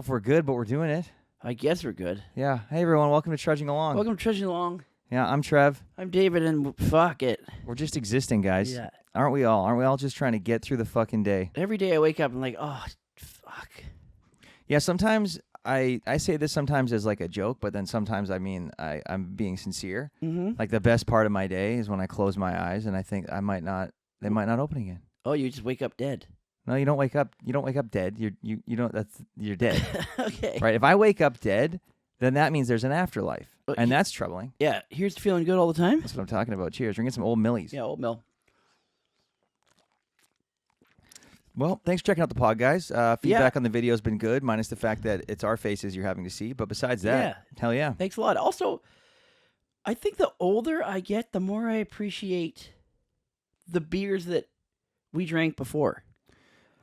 if we're good, but we're doing it. I guess we're good. Yeah. Hey, everyone. Welcome to Trudging Along. Welcome to Trudging Along. Yeah, I'm Trev. I'm David, and fuck it. We're just existing, guys. Yeah. Aren't we all? Aren't we all just trying to get through the fucking day? Every day I wake up and like, oh, fuck. Yeah, sometimes I say this sometimes as like a joke, but then sometimes I mean I'm being sincere. Mm-hmm. Like the best part of my day is when I close my eyes and I think they might not open again. Oh, you just wake up dead. No, you don't wake up. You don't wake up dead. You don't. You're dead. Okay. Right. If I wake up dead, then that means there's an afterlife, and that's troubling. Yeah. Here's feeling good all the time. That's what I'm talking about. Cheers. Drinking some Old Millies. Yeah, Old Mill. Well, thanks for checking out the pod, guys. Feedback on the video has been good, minus the fact that it's our faces you're having to see. But besides that, hell yeah. Thanks a lot. Also, I think the older I get, the more I appreciate the beers that we drank before.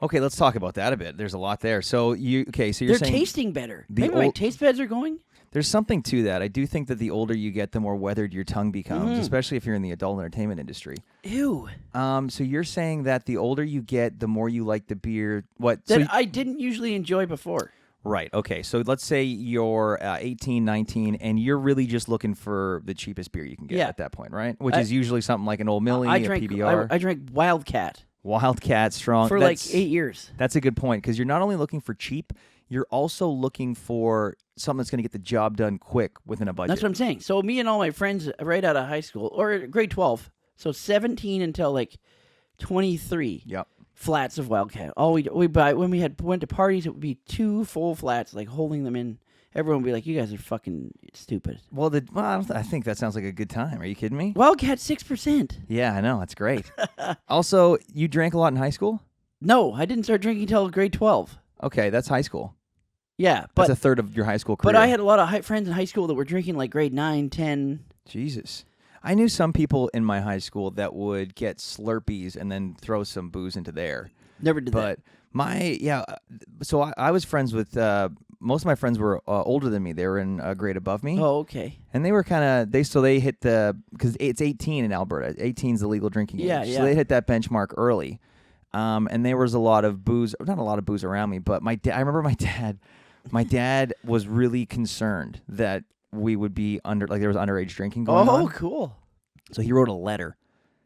Okay, let's talk about that a bit. There's a lot there. So you're They're saying tasting better. Maybe my taste buds are going. There's something to that. I do think that the older you get, the more weathered your tongue becomes, especially if you're in the adult entertainment industry. Ew. So you're saying that the older you get, the more you like the beer. I didn't usually enjoy before. Right. Okay. So let's say you're 18, 19, and you're really just looking for the cheapest beer you can get at that point, right? Which is usually something like an Old Millie, a PBR. I drank Wildcat. Wildcat, strong. For like 8 years. That's a good point, because you're not only looking for cheap, you're also looking for something that's going to get the job done quick within a budget. That's what I'm saying. So me and all my friends right out of high school, or grade 12, so 17 until like 23. Yep. Flats of Wildcat. All we buy when we went to parties, it would be 2 full flats, like holding them in. Everyone would be like, "You guys are fucking stupid." Well, I think that sounds like a good time. Are you kidding me? Wildcat 6%. Yeah, I know. That's great. Also, you drank a lot in high school? No, I didn't start drinking until grade 12. Okay, that's high school. Yeah, but that's a third of your high school career. But I had a lot of friends in high school that were drinking like grade 9, 10. Jesus. I knew some people in my high school that would get Slurpees and then throw some booze into there. Never did that. So I was friends with, most of my friends were older than me. They were in a grade above me. Oh, okay. And they were they hit because it's 18 in Alberta. 18 is the legal drinking age. Yeah. So they hit that benchmark early. And there was a lot of booze, not a lot of booze around me, but I remember my dad was really concerned that we would be there was underage drinking going on. Oh, cool. So he wrote a letter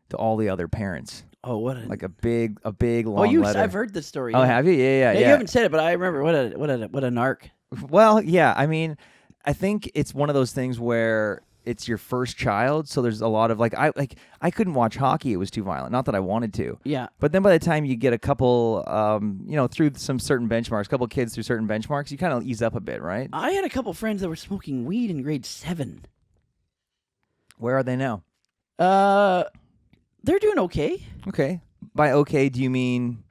to all the other parents. Oh, what a big long letter. I've heard this story. Oh, have you? Yeah. You haven't said it, but I remember what a narc. Well, yeah. I mean, I think it's one of those things where it's your first child, so there's a lot of I couldn't watch hockey; it was too violent. Not that I wanted to. Yeah. But then by the time you get a couple, through some certain benchmarks, a couple kids through certain benchmarks, you kind of ease up a bit, right? I had a couple friends that were smoking weed in grade 7. Where are they now? They're doing okay. Okay. By okay, do you mean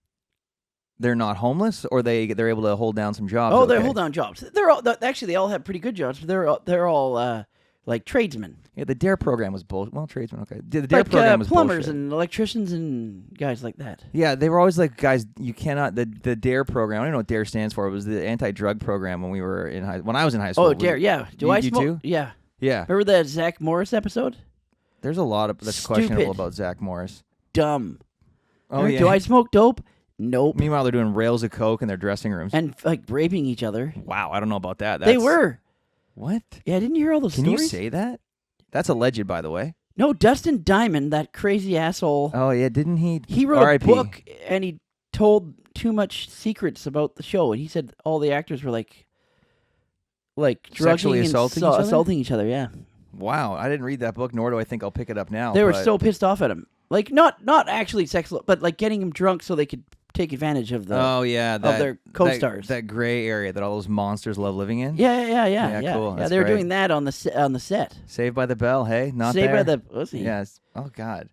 they're not homeless, or they're able to hold down some jobs? Oh, they hold down jobs. They're all actually they all have pretty good jobs. They're all like tradesmen. Yeah, the DARE program was bullshit. Well, tradesmen, okay. The DARE program was plumbers bullshit. and electricians and guys like that. Yeah, they were always like, guys, you cannot. The DARE program. I don't know what DARE stands for. It was the anti-drug program when I was in high school. Oh, DARE. Yeah. Do I smoke? You too? Yeah. Yeah. Remember that Zach Morris episode? There's a lot of that's questionable about Zach Morris. Dumb. Oh, yeah. Do I smoke dope? Nope. Meanwhile, they're doing rails of coke in their dressing rooms and like raping each other. Wow, I don't know about that. They were. What? Yeah, didn't you hear all those stories? Can you say that? That's alleged, by the way. No, Dustin Diamond, that crazy asshole. Oh yeah, didn't he? He wrote a book and he told too much secrets about the show, and he said all the actors were like sexually assaulting each other. Yeah. Wow, I didn't read that book, nor do I think I'll pick it up now. They were so pissed off at him. Like, not actually sexual, but like getting him drunk so they could take advantage of their co-stars. That gray area that all those monsters love living in. Yeah. Cool. Yeah, they were doing that on the set. Saved by the Bell, hey? Not Saved there. by the pussy. Yes. Oh, God.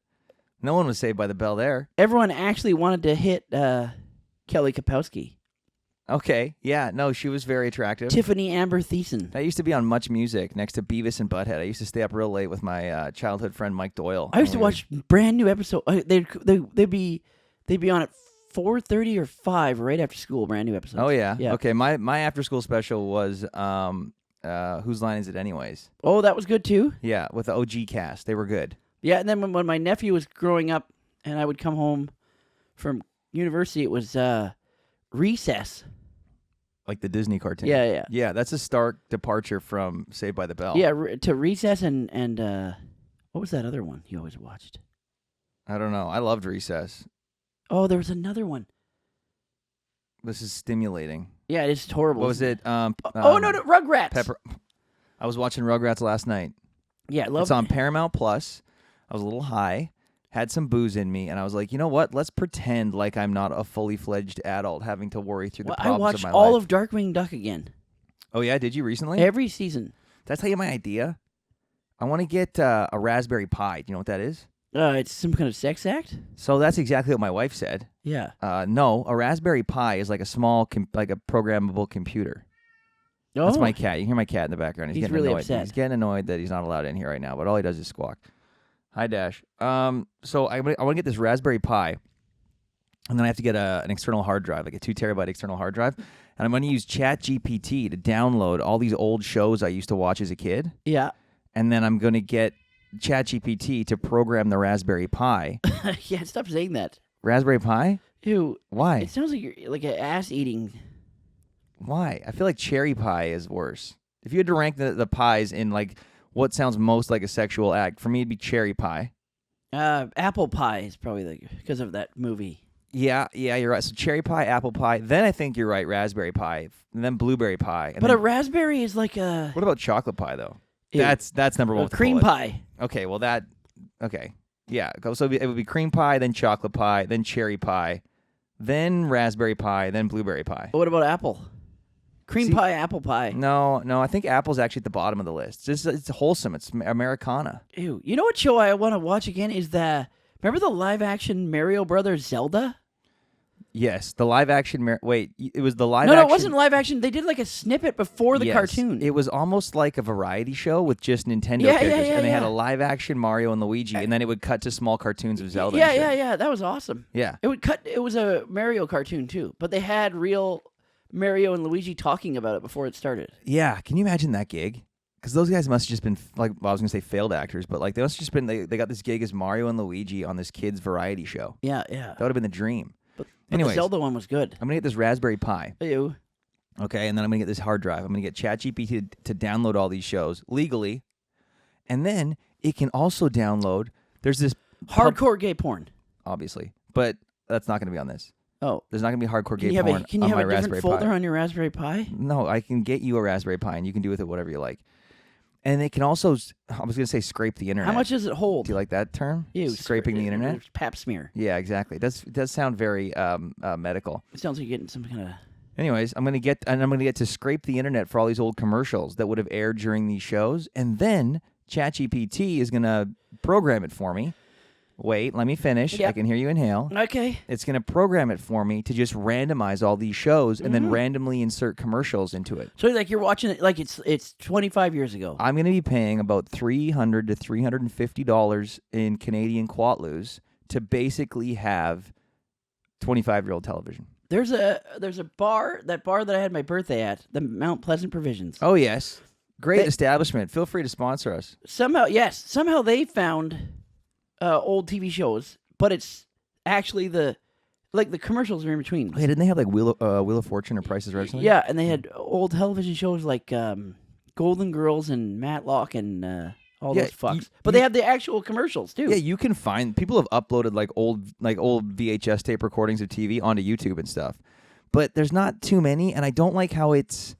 No one was saved by the bell there. Everyone actually wanted to hit Kelly Kapowski. Okay. Yeah. No, she was very attractive. Tiffany Amber Thiessen. That used to be on Much Music next to Beavis and Butthead. I used to stay up real late with my childhood friend Mike Doyle. I used to watch brand new episodes. They'd be on at 4:30 or 5 right after school. Brand new episodes. Oh yeah. Okay. My after school special was Whose Line Is It Anyways? Oh, that was good too. Yeah, with the OG cast. They were good. Yeah, and then when my nephew was growing up, and I would come home from university, it was Recess. like the Disney cartoon. Yeah. Yeah, that's a stark departure from Saved by the Bell. Yeah, to Recess and what was that other one you always watched? I don't know. I loved Recess. Oh, there was another one. This is stimulating. Yeah, it's horrible. What was it? No, Rugrats. I was watching Rugrats last night. Yeah, I love It's on Paramount Plus. I was a little high, had some booze in me, and I was like, you know what? Let's pretend like I'm not a fully fledged adult having to worry through the problems I watched of my all life. of Darkwing Duck again. Oh yeah, did you recently? Every season. Did I tell you my idea? I want to get a Raspberry Pi. Do you know what that is? It's some kind of sex act? So that's exactly what my wife said. Yeah. No, a Raspberry Pi is like a small, like a programmable computer. Oh. That's my cat. You hear my cat in the background. He's getting really annoyed. upset. He's getting annoyed that he's not allowed in here right now, but all he does is squawk. Hi, Dash. So I want to get this Raspberry Pi, and then I have to get an external hard drive, like a 2 terabyte external hard drive, and I'm going to use ChatGPT to download all these old shows I used to watch as a kid. Yeah. And then I'm going to get ChatGPT to program the Raspberry Pi. Yeah, stop saying that. Raspberry Pi? Ew. Why? It sounds like you're like an ass eating. Why? I feel like cherry pie is worse. If you had to rank the pies in like what sounds most like a sexual act, for me it'd be cherry pie. Apple pie is probably because of that movie. Yeah, you're right. So cherry pie, apple pie. Then I think you're right, raspberry pie, and then blueberry pie. And But then, a raspberry is like a what about chocolate pie though? Ew. That's number one. cream pie. Okay, well okay. Yeah, so it would be cream pie, then chocolate pie, then cherry pie, then raspberry pie, then blueberry pie. What about apple? Cream pie, apple pie. No, I think apple's actually at the bottom of the list. It's wholesome. It's Americana. Ew. You know what show I want to watch again is remember the live action Mario Brothers Zelda? Yes, the live action. It was the live. No, action. it wasn't live action. They did like a snippet before the Yes, cartoon. It was almost like a variety show with just Nintendo Yeah, characters, yeah, and they had yeah. a live action Mario and Luigi, and then it would cut to small cartoons of Zelda. and shit. Yeah. That was awesome. Yeah. It was a Mario cartoon too, but they had real Mario and Luigi talking about it before it started. Yeah, can you imagine that gig? Because those guys must have just been like, well, I was gonna say failed actors, but like they must have just been they got this gig as Mario and Luigi on this kids variety show. Yeah. That would have been the dream. But Anyways, the Zelda one was good. I'm gonna get this Raspberry Pi. Ew. Okay, and then I'm gonna get this hard drive. I'm gonna get ChatGPT to download all these shows legally, and then it can also download. There's this Hardcore gay porn. obviously, but that's not gonna be on this. Oh. There's not gonna be hardcore Can gay you have porn a, can you on have my a different Raspberry folder Pi. on your Raspberry Pi? No, I can get you a Raspberry Pi, and you can do with it whatever you like. And it can also, I was gonna say, scrape the internet. How much does it hold? Do you like that term? Ew, Scraping the internet. Pap smear. Yeah, exactly. It does sound very medical. It sounds like you're getting some kind of. Anyways, I'm gonna get to scrape the internet for all these old commercials that would have aired during these shows, and then ChatGPT is gonna program it for me. Wait, let me finish. Yep. I can hear you inhale. Okay. It's gonna program it for me to just randomize all these shows and then randomly insert commercials into it. So like you're watching it like it's 25 years ago. I'm gonna be paying about $300 to $350 in Canadian quatloos to basically have 25-year-old television. There's a bar that I had my birthday at, the Mount Pleasant Provisions. Oh yes, great establishment. Feel free to sponsor us. Somehow they found old TV shows, but it's actually the commercials are in between. Hey, didn't they have like Wheel of Fortune or Price is Right? or something? Yeah, and they had old television shows like Golden Girls and Matlock and all those fucks. But they have the actual commercials too. Yeah, you can find people have uploaded like old VHS tape recordings of TV onto YouTube and stuff. But there's not too many, and I don't like how it's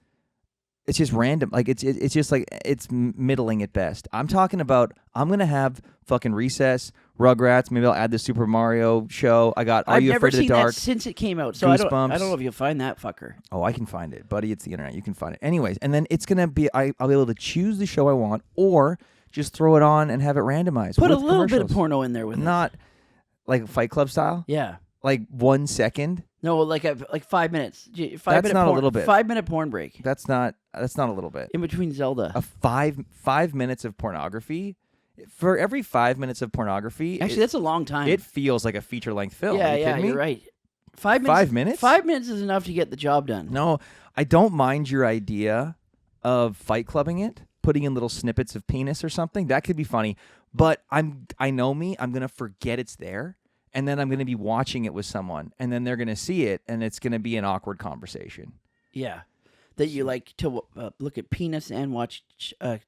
just random. Like it's just like it's middling at best. I'm talking about I'm gonna have fucking Recess, Rugrats. Maybe I'll add the Super Mario show. I got Are I've You never Afraid of the seen Dark? that since it came out, so I don't Goosebumps. know if you'll find that fucker. Oh, I can find it, buddy. It's the internet. You can find it. Anyways, and then it's gonna be I'll be able to choose the show I want, or just throw it on and have it randomized. Put a with little bit of commercials. porno in there with it. Not like Fight Club style. Yeah. Like 1 second. No, like 5 minutes. That's not a little bit. 5 minute porn break That's not a little bit. in between Zelda. A 5 minutes of pornography. For every 5 minutes of pornography, Actually, that's a long time. it feels like a feature length film. yeah, Are you kidding me? you're right. 5 minutes. 5 minutes? 5 minutes is enough to get the job done. No, I don't mind your idea of Fight Clubbing it, putting in little snippets of penis or something. That could be funny. But I know me. I'm gonna forget it's there. And then I'm going to be watching it with someone, and then they're going to see it, and it's going to be an awkward conversation. Yeah. that you like to look at penis and watch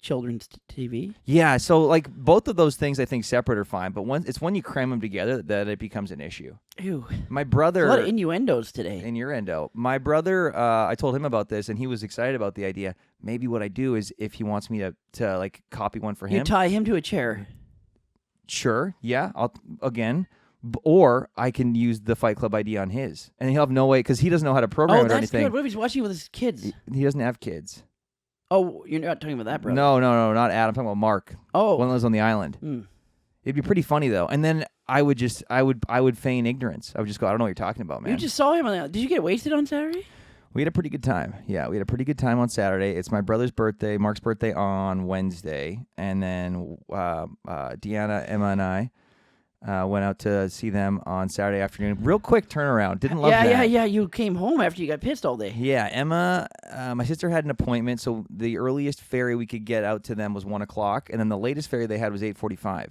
children's TV? Yeah, so like both of those things I think separate are fine, but it's when you cram them together that it becomes an issue. Ew. My brother... A lot of innuendos today. Innuendo. My brother, I told him about this, and he was excited about the idea. Maybe what I do is if he wants me to like copy one for him... You tie him to a chair. Sure, yeah, or I can use the Fight Club ID on his, and he'll have no way, because he doesn't know how to program it or anything. Oh, that's good. What if he's watching with his kids? He doesn't have kids. Oh, you're not talking about that, brother. No, not Adam. I'm talking about Mark. Oh. One that lives on the island. Mm. It'd be pretty funny, though. And then I would feign ignorance. I would just go, I don't know what you're talking about, man. You just saw him on the... Did you get wasted on Saturday? We had a pretty good time. Yeah, we had a pretty good time on Saturday. It's my brother's birthday, Mark's birthday on Wednesday. And then Deanna, Emma, and I went out to see them on Saturday afternoon. Real quick turnaround. Didn't love that. Yeah. You came home after you got pissed all day. Yeah, Emma, my sister had an appointment, so the earliest ferry we could get out to them was 1 o'clock, and then the latest ferry they had was 8:45,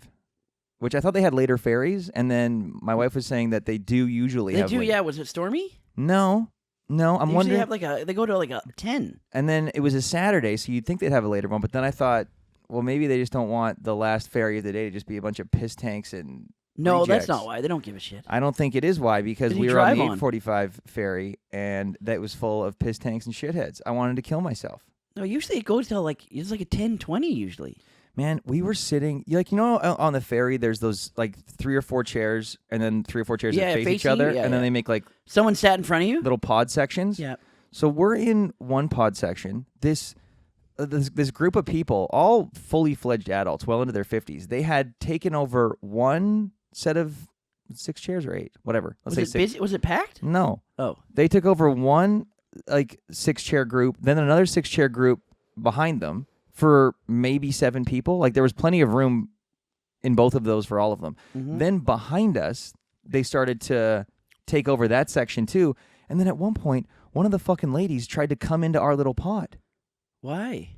which I thought they had later ferries, and then my wife was saying that they do usually have... Yeah. Was it stormy? No, I'm wondering... They go to like a 10. And then it was a Saturday, so you'd think they'd have a later one, but then I thought, well, maybe they just don't want the last ferry of the day to just be a bunch of piss tanks and... No, rejects. that's not why. They don't give a shit. I don't think it is why, because Did we you were on drive the on? 8:45 ferry, and that was full of piss tanks and shitheads. I wanted to kill myself. No, usually it goes till it's like a 10:20 usually. Man, we were sitting, on the ferry, there's those, 3 or 4 chairs, and then 3 or 4 chairs that face each other, and then they make, Someone sat in front of you? little pod sections. Yeah. So we're in one pod section. This group of people, all fully fledged adults, well into their 50s, they had taken over one set of 6 chairs or 8, whatever. Let's say Was it 6. busy? Was it packed? No. Oh. They took over one 6-chair group, then another 6-chair group behind them for maybe 7 people. There was plenty of room in both of those for all of them. Mm-hmm. Then behind us, they started to take over that section too. And then at one point, one of the fucking ladies tried to come into our little pod. Why?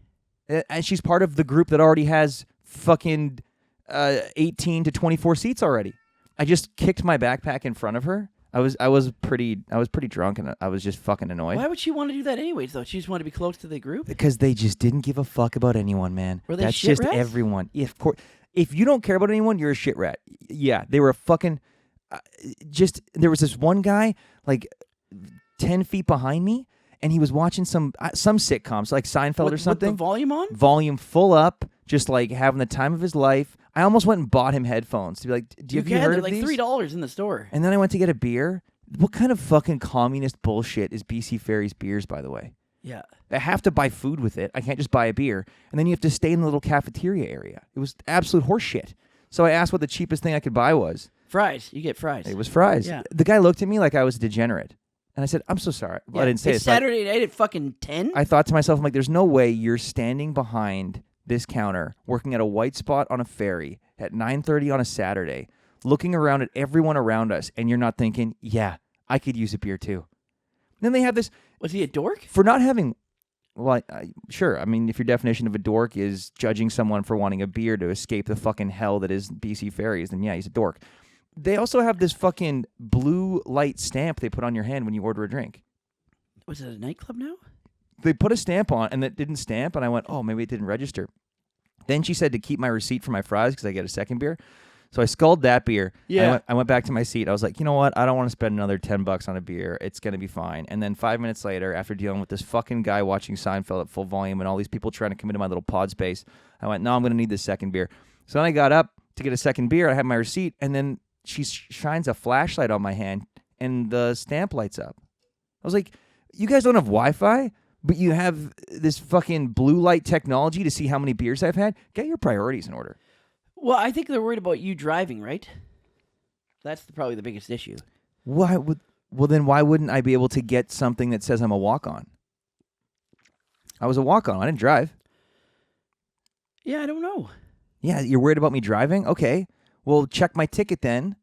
And she's part of the group that already has fucking 18 to 24 seats already. I just kicked my backpack in front of her. I was pretty drunk, and I was just fucking annoyed. Why would she want to do that anyways, though? She just wanted to be close to the group? Because they just didn't give a fuck about anyone, man. Were they That's shit just rats? everyone. If you don't care about anyone, you're a shit rat. Yeah, they were a fucking... there was this one guy, 10 feet behind me, and he was watching some sitcoms, like Seinfeld or something. With the volume on? Volume full up, just having the time of his life. I almost went and bought him headphones to be like, have you heard of these? They're $3 in the store. And then I went to get a beer. What kind of fucking communist bullshit is BC Ferry's beers, by the way? Yeah. I have to buy food with it. I can't just buy a beer. And then you have to stay in the little cafeteria area. It was absolute horse shit. So I asked what the cheapest thing I could buy was. Fries. You get fries. It was fries. Yeah. The guy looked at me like I was a degenerate. And I said, I'm so sorry. Well, I didn't say it. It's Saturday night at fucking 10? I thought to myself, I'm like, there's no way you're standing behind this counter, working at a white spot on a ferry at 9:30 on a Saturday, looking around at everyone around us, and you're not thinking, yeah, I could use a beer too. And then they have this... Was he a dork? For not having... Well, sure. I mean, if your definition of a dork is judging someone for wanting a beer to escape the fucking hell that is BC Ferries, then yeah, he's a dork. They also have this fucking blue light stamp they put on your hand when you order a drink. Was it a nightclub now? They put a stamp on, and it didn't stamp, and I went, oh, maybe it didn't register. Then she said to keep my receipt for my fries because I get a second beer. So I sculled that beer. Yeah. I went back to my seat. I was like, you know what? I don't want to spend another $10 on a beer. It's going to be fine. And then 5 minutes later, after dealing with this fucking guy watching Seinfeld at full volume and all these people trying to come into my little pod space, I went, no, I'm going to need this second beer. So then I got up to get a second beer. I had my receipt, and then she shines a flashlight on my hand, and the stamp lights up. I was like, you guys don't have Wi-Fi, but you have this fucking blue light technology to see how many beers I've had? Get your priorities in order. Well, I think they're worried about you driving, right? That's probably the biggest issue. Well, then why wouldn't I be able to get something that says I'm a walk-on? I was a walk-on. I didn't drive. Yeah, I don't know. Yeah, you're worried about me driving? Okay. Well, check my ticket then.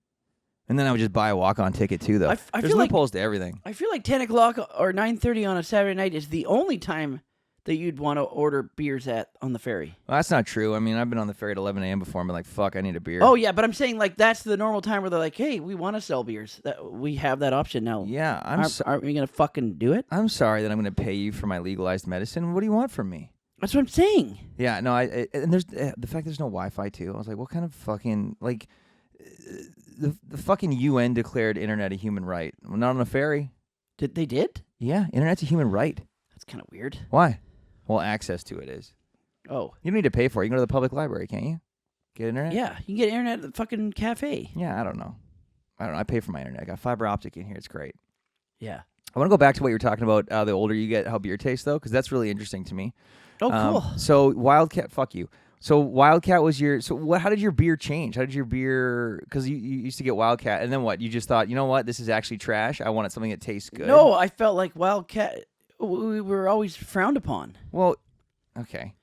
And then I would just buy a walk-on ticket too, though. I There's feel loopholes to everything. I feel like 10 o'clock or 9:30 on a Saturday night is the only time that you'd want to order beers at on the ferry. Well, that's not true. I mean, I've been on the ferry at 11 a.m. before and been like, fuck, I need a beer. Oh, yeah, but I'm saying, like, that's the normal time where they're like, hey, we want to sell beers. We have that option now. Yeah, Aren't we going to fucking do it? I'm sorry that I'm going to pay you for my legalized medicine. What do you want from me? That's what I'm saying. Yeah, no, and there's the fact there's no Wi-Fi too. I was like, what kind of fucking like the fucking UN declared internet a human right. Well, not on a ferry. They did? Yeah, internet's a human right. That's kind of weird. Why? Well, access to it is. Oh. You don't need to pay for it. You can go to the public library, can't you? Get internet? Yeah, you can get internet at the fucking cafe. Yeah, I don't know. I pay for my internet. I got fiber optic in here. It's great. Yeah. I want to go back to what you were talking about, the older you get, how beer tastes, though, because that's really interesting to me. Oh, cool. So Wildcat, fuck you. So Wildcat was your, so what? How did your beer change? How did your beer, because you used to get Wildcat, and then what? You just thought, you know what, this is actually trash. I wanted something that tastes good. No, I felt like Wildcat, we were always frowned upon. Well, okay.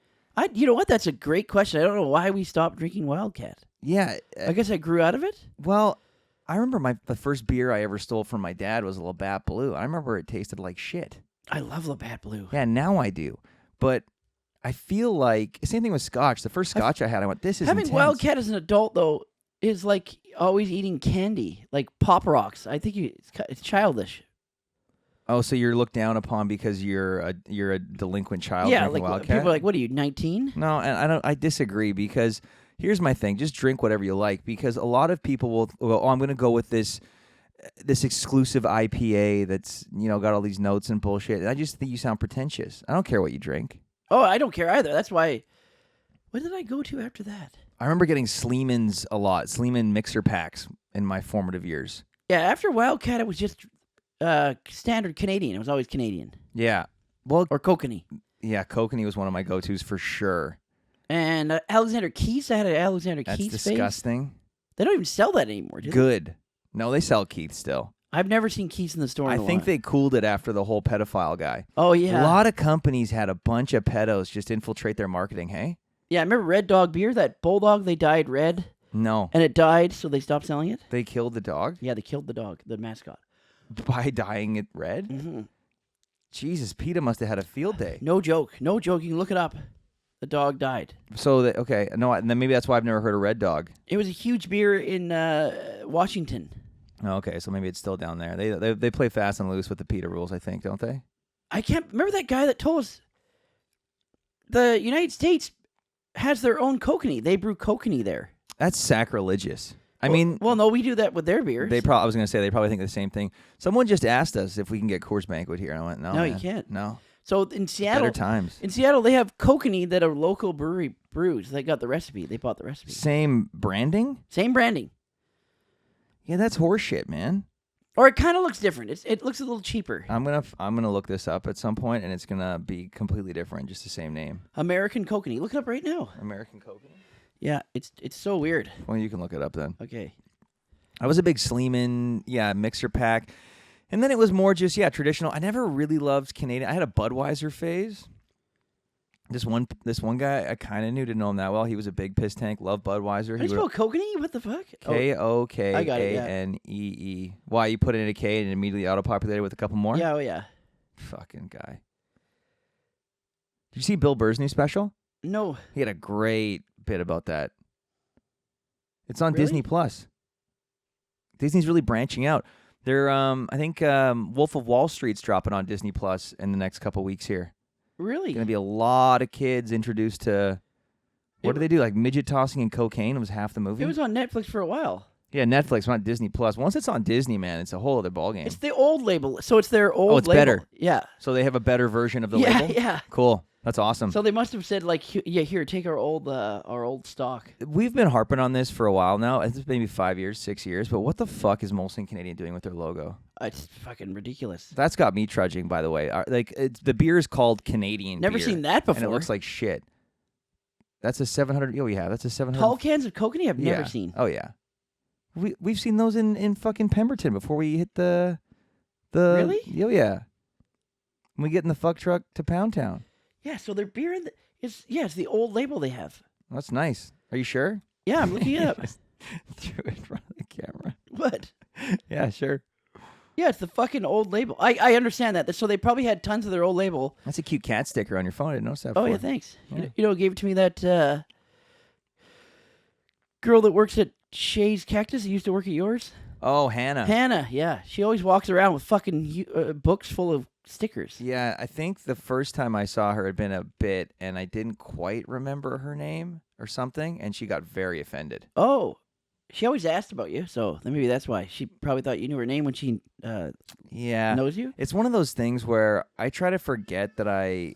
You know what? That's a great question. I don't know why we stopped drinking Wildcat. Yeah. I guess I grew out of it. Well, I remember the first beer I ever stole from my dad was a Labatt Blue. I remember it tasted like shit. I love Labatt Blue. Yeah, now I do. But I feel like, same thing with Scotch. The first Scotch I had, I went, this is Having intense. Wildcat as an adult, though, is like always eating candy, like Pop Rocks. I think it's childish. Oh, so you're looked down upon because you're a delinquent child Yeah, drinking like Wildcat? people are like, what are you, 19? No, and I disagree because here's my thing. Just drink whatever you like because a lot of people will oh, I'm going to go with this exclusive IPA that's, got all these notes and bullshit. And I just think you sound pretentious. I don't care what you drink. Oh, I don't care either. That's why. What did I go to after that? I remember getting Sleeman's a lot, Sleeman mixer packs in my formative years. Yeah, after Wildcat, it was just standard Canadian. It was always Canadian. Yeah. Well, or Kokanee. Yeah, Kokanee was one of my go-tos for sure. And Alexander Keith's. I had an Alexander Keith's. That's disgusting. They don't even sell that anymore, do they? Good. No, they sell Keith still. I've never seen Keith's in the store. I think they cooled it after the whole pedophile guy. Oh, yeah. A lot of companies had a bunch of pedos just infiltrate their marketing, hey? Yeah, I remember Red Dog beer, that Bulldog, they dyed red. No. And it died, so they stopped selling it? They killed the dog? Yeah, they killed the dog, the mascot. By dyeing it red? Mm-hmm. Jesus, PETA must have had a field day. No joke. No joke. You can look it up. The dog died. So, okay. No, and then maybe that's why I've never heard of Red Dog. It was a huge beer in Washington. Okay, so maybe it's still down there. They play fast and loose with the PETA rules, I think, don't they? I can't remember that guy that told us the United States has their own Kokanee. They brew Kokanee there. That's sacrilegious. I mean, well, no, we do that with their beers. I was going to say they probably think the same thing. Someone just asked us if we can get Coors Banquet here. I went, no, you can't. No. So in Seattle, better times. In Seattle, they have Kokanee that a local brewery brews. They got the recipe. They bought the recipe. Same branding. Same branding. Yeah, that's horseshit, man. Or it kind of looks different. It looks a little cheaper. I'm gonna look this up at some point, and it's gonna be completely different, just the same name. American Kokanee. Look it up right now. American Kokanee. Yeah, it's so weird. Well, you can look it up then. Okay. I was a big Sleeman, mixer pack, and then it was more just traditional. I never really loved Canadian. I had a Budweiser phase. This one guy I kind of knew, didn't know him that well. He was a big piss tank, loved Budweiser. How do you spell Kokanee? What the fuck? Kokanee. Why, you put in a K and it immediately auto-populated with a couple more? Yeah, oh yeah. Fucking guy. Did you see Bill Burr's new special? No. He had a great bit about that. It's on Really? Disney Plus. Disney's really branching out. They're, I think, Wolf of Wall Street's dropping on Disney Plus in the next couple weeks here. Really? Going to be a lot of kids introduced to, what do they do? Like midget tossing and cocaine? It was half the movie. It was on Netflix for a while. Yeah, Netflix, not Disney Plus. Once it's on Disney, man, it's a whole other ballgame. It's the old label. So it's their old label. Oh, it's better. Yeah. So they have a better version of the label? Yeah. Cool. That's awesome. So they must have said, like, here, take our old stock. We've been harping on this for a while now. It's maybe 5 years, 6 years. But what the fuck is Molson Canadian doing with their logo? It's fucking ridiculous. That's got me trudging, by the way. The beer is called Canadian Never beer, seen that before. and it looks like shit. That's a 700. Oh yeah, that's a 700. Tall cans of Kokanee I've never seen. Oh yeah, we've seen those in fucking Pemberton before we hit the. Really? Oh yeah. When we get in the fuck truck to Pound Town. Yeah, so their beer it's the old label they have. That's nice. Are you sure? Yeah, I'm looking it up. Threw it in front of the camera. What? Yeah, sure. Yeah, it's the fucking old label. I understand that. So they probably had tons of their old label. That's a cute cat sticker on your phone. I didn't notice that Oh, before. yeah, thanks. Yeah. You know, gave it to me that girl that works at Shay's Cactus that used to work at yours. Oh, Hannah. Hannah, yeah. She always walks around with fucking books full of stickers. Yeah, I think the first time I saw her had been a bit, and I didn't quite remember her name or something, and she got very offended. Oh, she always asked about you, so maybe that's why. She probably thought you knew her name when she Yeah. knows you. It's one of those things where I try to forget that I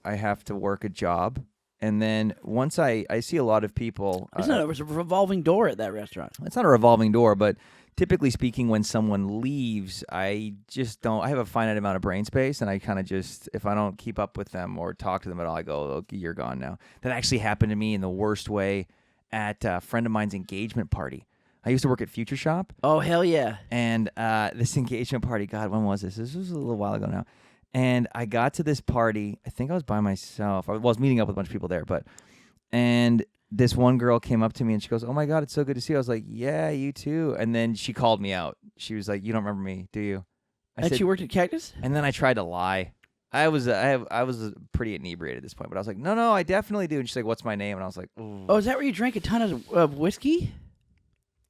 have to work a job, and then once I see a lot of people... There's a revolving door at that restaurant. It's not a revolving door, but typically speaking, when someone leaves, I just don't... I have a finite amount of brain space, and I kind of just... If I don't keep up with them or talk to them at all, I go, okay, you're gone now. That actually happened to me in the worst way at a friend of mine's engagement party. I used to work at Future Shop. Oh, hell yeah. And this engagement party, God, when was this? This was a little while ago now. And I got to this party. I think I was by myself. I was meeting up with a bunch of people there. And this one girl came up to me and she goes, "Oh, my God, it's so good to see you." I was like, "Yeah, you too." And then she called me out. She was like, "You don't remember me, do you?" I said, she worked at Cactus? and then I tried to lie. I was pretty inebriated at this point, but I was like, no, I definitely do. And she's like, "What's my name?" And I was like, "Ooh, Oh, is that where you drank a ton of whiskey?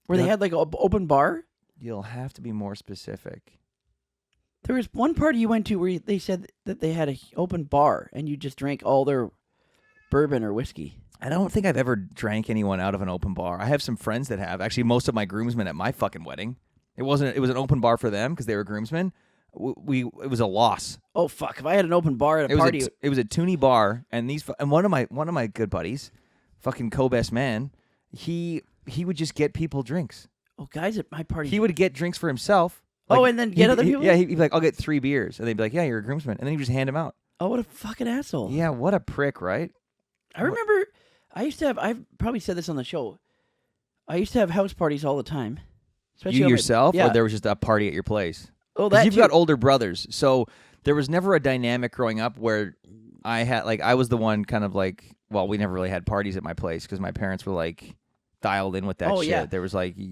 Where they No. had like an open bar? You'll have to be more specific." There was one party you went to where they said that they had an open bar and you just drank all their bourbon or whiskey. I don't think I've ever drank anyone out of an open bar. I have some friends that have. Actually, most of my groomsmen at my fucking wedding. It was an open bar for them because they were groomsmen. It was a loss. Oh fuck! If I had an open bar at a party, It was a Toonie bar, and one of my good buddies, fucking co-best man, he would just get people drinks. oh guys at my party, He would get drinks for himself. Oh, and then get other people? Yeah, he'd be like, "I'll get 3 beers," and they'd be like, "Yeah, you're a groomsman," and then he'd just hand them out. oh what a fucking asshole! Yeah, what a prick, right? I remember I used to have. I've probably said this on the show. I used to have house parties all the time. Especially You on my- yourself, yeah. or there was just a party at your place? Oh, 'Cause that you've too. got older brothers, so there was never a dynamic growing up where I was the one kind of like, well, we never really had parties at my place because my parents were like dialed in with that Oh, shit. yeah. There was like, But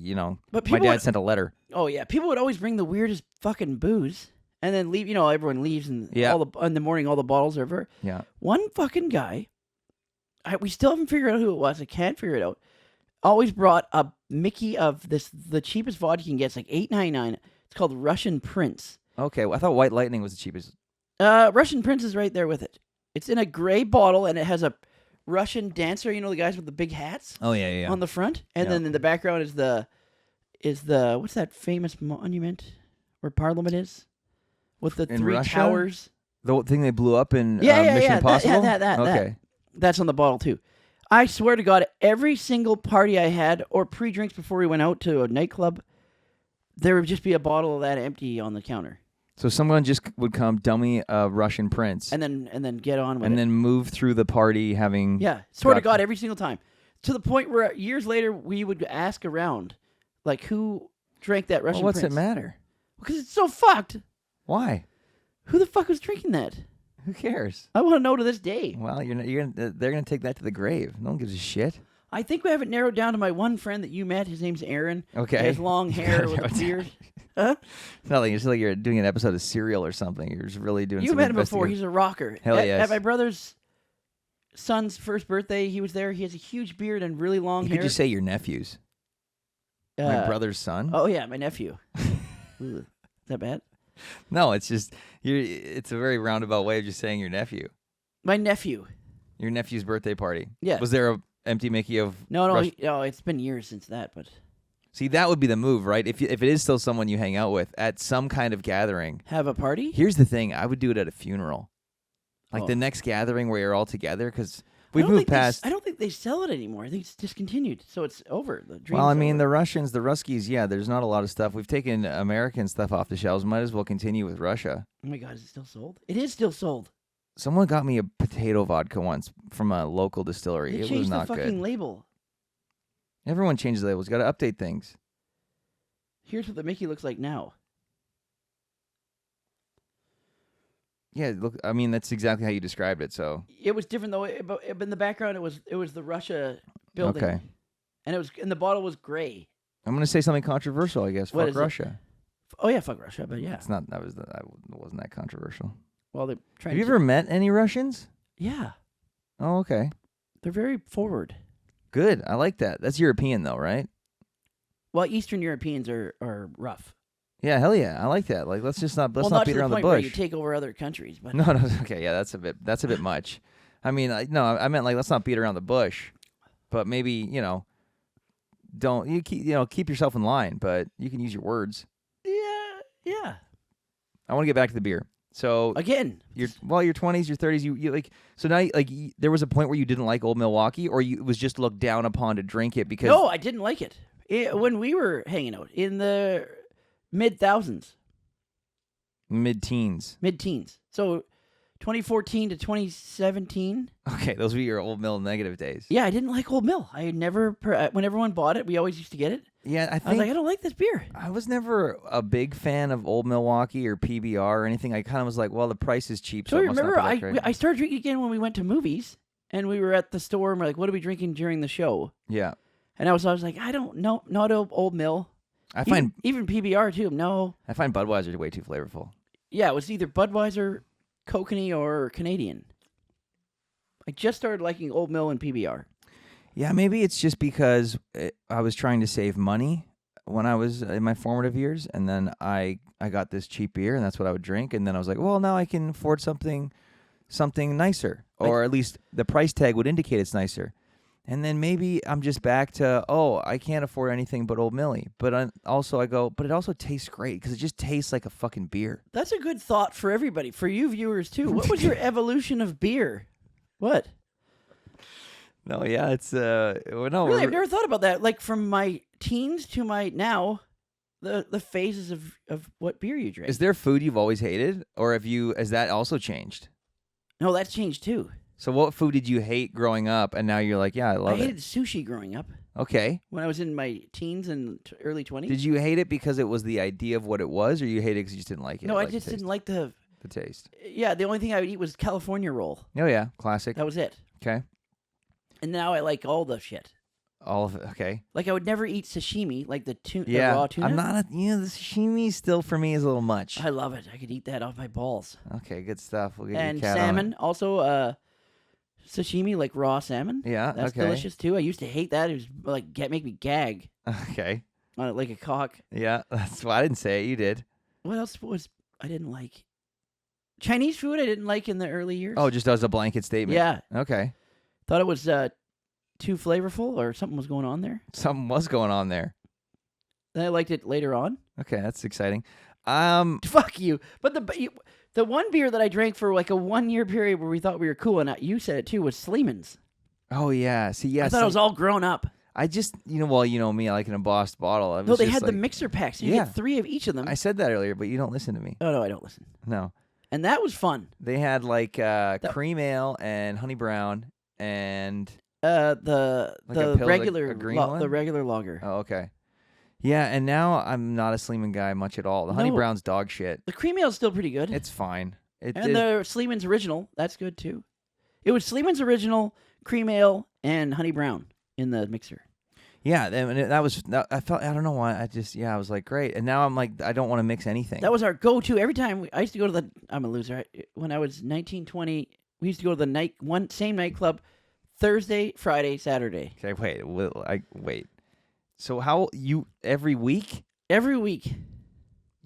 my people dad would- sent a letter. Oh yeah, people would always bring the weirdest fucking booze and then leave. You know, everyone leaves and Yeah. in the morning all the bottles are over. Yeah. One fucking guy, we still haven't figured out who it was. I can't figure it out. Always brought a Mickey of the cheapest vodka you can get. It's like $8.99. It's called Russian Prince. Okay, well, I thought White Lightning was the cheapest. Russian Prince is right there with it. It's in a gray bottle and it has a Russian dancer. You know the guys with the big hats Oh yeah. on the front, and Yeah. then in the background is the what's that famous monument where Parliament is with the In 3 Russia? towers. The thing they blew up in Yeah, Mission that- Impossible. that. Okay. That's on the bottle too. I swear to God, every single party I had or pre-drinks before we went out to a nightclub, there would just be a bottle of that empty on the counter, So someone just would come, dummy a Russian prince, and then get on with and it. then move through the party having. Yeah, swear to got- God, every single time. To the point where years later we would ask around, like, who drank that Russian Well, what's Prince? it matter? Because it's so fucked. Why? Who the fuck was drinking that? Who cares? I want to know to this day. Well, they're gonna take that to the grave. No one gives a shit. I think we have it narrowed down to my one friend that you met. His name's Aaron. Okay. He has long hair with a beard. Huh? It's not like you're doing an episode of Serial or something. You're just really doing. You some met him before. investigative- He's a rocker. Hell yes. At my brother's son's first birthday, he was there. He has a huge beard and really long You hair. could just say your nephews. My Uh, brother's son. Oh yeah, my nephew. Ooh, is that bad? No, it's just it's a very roundabout way of just saying your nephew. My nephew. Your nephew's birthday party. Yeah. Was there a empty Mickey of? No, Rush- no. It's been years since that, but See, that would be the move, right? If it is still someone you hang out with at some kind of gathering. have a party. Here's the thing: I would do it at a funeral, like Oh. the next gathering where you're all together, because I we've don't moved think they s- past. I don't think they sell it anymore. I think it's discontinued, so it's over. The dream's Well, I mean, over. the Russians, the Ruskies, yeah, there's not a lot of stuff. We've taken American stuff off the shelves. Might as well continue with Russia. Oh my God, is it still sold? It is still sold. Someone got me a potato vodka once from a local distillery. They It was changed the not fucking good. label. Everyone changes labels. Got to update things. Here's what the Mickey looks like now. Yeah, look. I mean, that's exactly how you described it. So It was different though. But in the background, it was the Russia building. Okay. And the bottle was gray. I'm gonna say something controversial. I guess. What Fuck is it? Russia. Oh yeah, fuck Russia, but yeah. It's not. That wasn't that controversial. Well, they're trying. Have you ever met any Russians? Yeah, Oh, okay. they're very forward. Good. I like that. That's European though, right? Well, Eastern Europeans are rough. Yeah, hell yeah. I like that. Like, let's not not beat to the around the point where bush. you take over other countries, but No. Okay, yeah, that's a bit much. I mean, I meant like let's not beat around the bush, but maybe don't you keep yourself in line, but you can use your words. yeah. I want to get back to the beer. So Again, your 20s, your 30s, you like so now there was a point where you didn't like Old Milwaukee, or it was just looked down upon to drink it because no, I didn't like it. When we were hanging out in the mid-thousands, mid-teens. So 2014 to 2017. Okay, those were your Old Mill negative days. Yeah, I didn't like Old Mill. I never, when everyone bought it, we always used to get it. Yeah, I I was think like, I don't like this beer. I was never a big fan of Old Milwaukee or PBR or anything. I kind of was like, well, the price is cheap. So it must not remember, be that great. I started drinking again when we went to movies, and we were at the store, and we're like, what are we drinking during the show? Yeah, And I was like, I don't know, not Old Mill. I find even PBR too. No, Budweiser way too flavorful. yeah, it was either Budweiser, Kokanee, or Canadian. I just started liking Old Mill and PBR. Yeah, maybe it's just because I was trying to save money when I was in my formative years, and then I got this cheap beer, and that's what I would drink, and then I was like, well, now I can afford something nicer, or at least the price tag would indicate it's nicer. And then maybe I'm just back to, I can't afford anything but Old Millie. But also I go, but it also tastes great because it just tastes like a fucking beer. That's a good thought for everybody, for you viewers too. What was your evolution of beer? What? No, yeah, it's no. Really, I've never thought about that. Like from my teens to my now, the phases of what beer you drink. Is there food you've always hated, or has that also changed? No, that's changed too. So what food did you hate growing up, and now you're like, yeah, I love I hated it? sushi growing up. Okay. When I was in my teens and early 20s. Did you hate it because it was the idea of what it was, or you hated it because you just didn't like it? No, like I just the taste? didn't like the taste. Yeah, the only thing I would eat was California roll. Oh yeah, classic. That was it. Okay. And now I like all the shit. All of it. Okay. Like I would never eat sashimi, like the Yeah. raw tuna. I'm not the sashimi still for me is a little much. I love it. I could eat that off my balls. Okay, good stuff. We'll get And your cat salmon, also sashimi, like raw salmon. Yeah, That's okay. delicious too. I used to hate that. It was like make me gag on. Okay. on it like a cock. Yeah, that's why I didn't say it. You did. What else was I didn't like? Chinese food I didn't like in the early years. Oh, just as a blanket statement. yeah. Okay. Thought it was too flavorful or something was going on there. Something was going on there. Then I liked it later on. Okay, that's exciting. Fuck you. But the one beer that I drank for like a 1 year period where we thought we were cool, and you said it too, was Sleeman's. Oh yeah. See, yes. I thought it was all grown up. I just, me, I like an embossed bottle. I was No, they just had the like- mixer packs. You get 3 of each of them. I said that earlier, but you don't listen to me. Oh no, I don't listen. No. And that was fun. They had like cream ale and honey brown and The Like a Pils, regular a green one? the regular lager. oh, okay. Yeah, and now I'm not a Sleeman guy much at all. The honey No. brown's dog shit. The cream ale's still pretty good. It's fine. and the Sleeman's original, that's good too. It was Sleeman's original, cream ale, and honey brown in the mixer. Yeah, I felt, I don't know why, I was like, great. And now I'm like, I don't want to mix anything. That was our go-to every time. I used to go to I'm a loser. When I was 19, 20, we used to go to the same nightclub Thursday, Friday, Saturday. Okay, wait. So every week? Every week.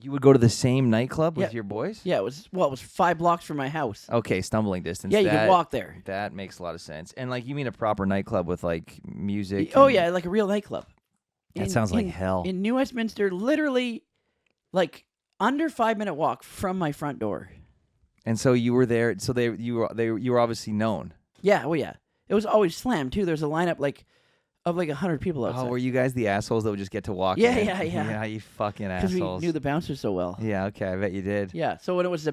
You would go to the same nightclub with Yeah. your boys? Yeah, it was 5 blocks from my house. Okay, stumbling distance. Yeah, you could walk there. That makes a lot of sense. And like, you mean a proper nightclub with like music? Oh and- yeah, like a real nightclub. That sounds like hell. In New Westminster, literally, like under 5-minute walk from my front door. And so you were there. So you were obviously known. Yeah, well, yeah. It was always slammed too. There's a lineup of 100 people outside. Oh, were you guys the assholes that would just get to walk Yeah, in? yeah. Yeah, you fucking Because assholes. we knew the bouncers so well. Yeah, okay, I bet you did. Yeah, so when it was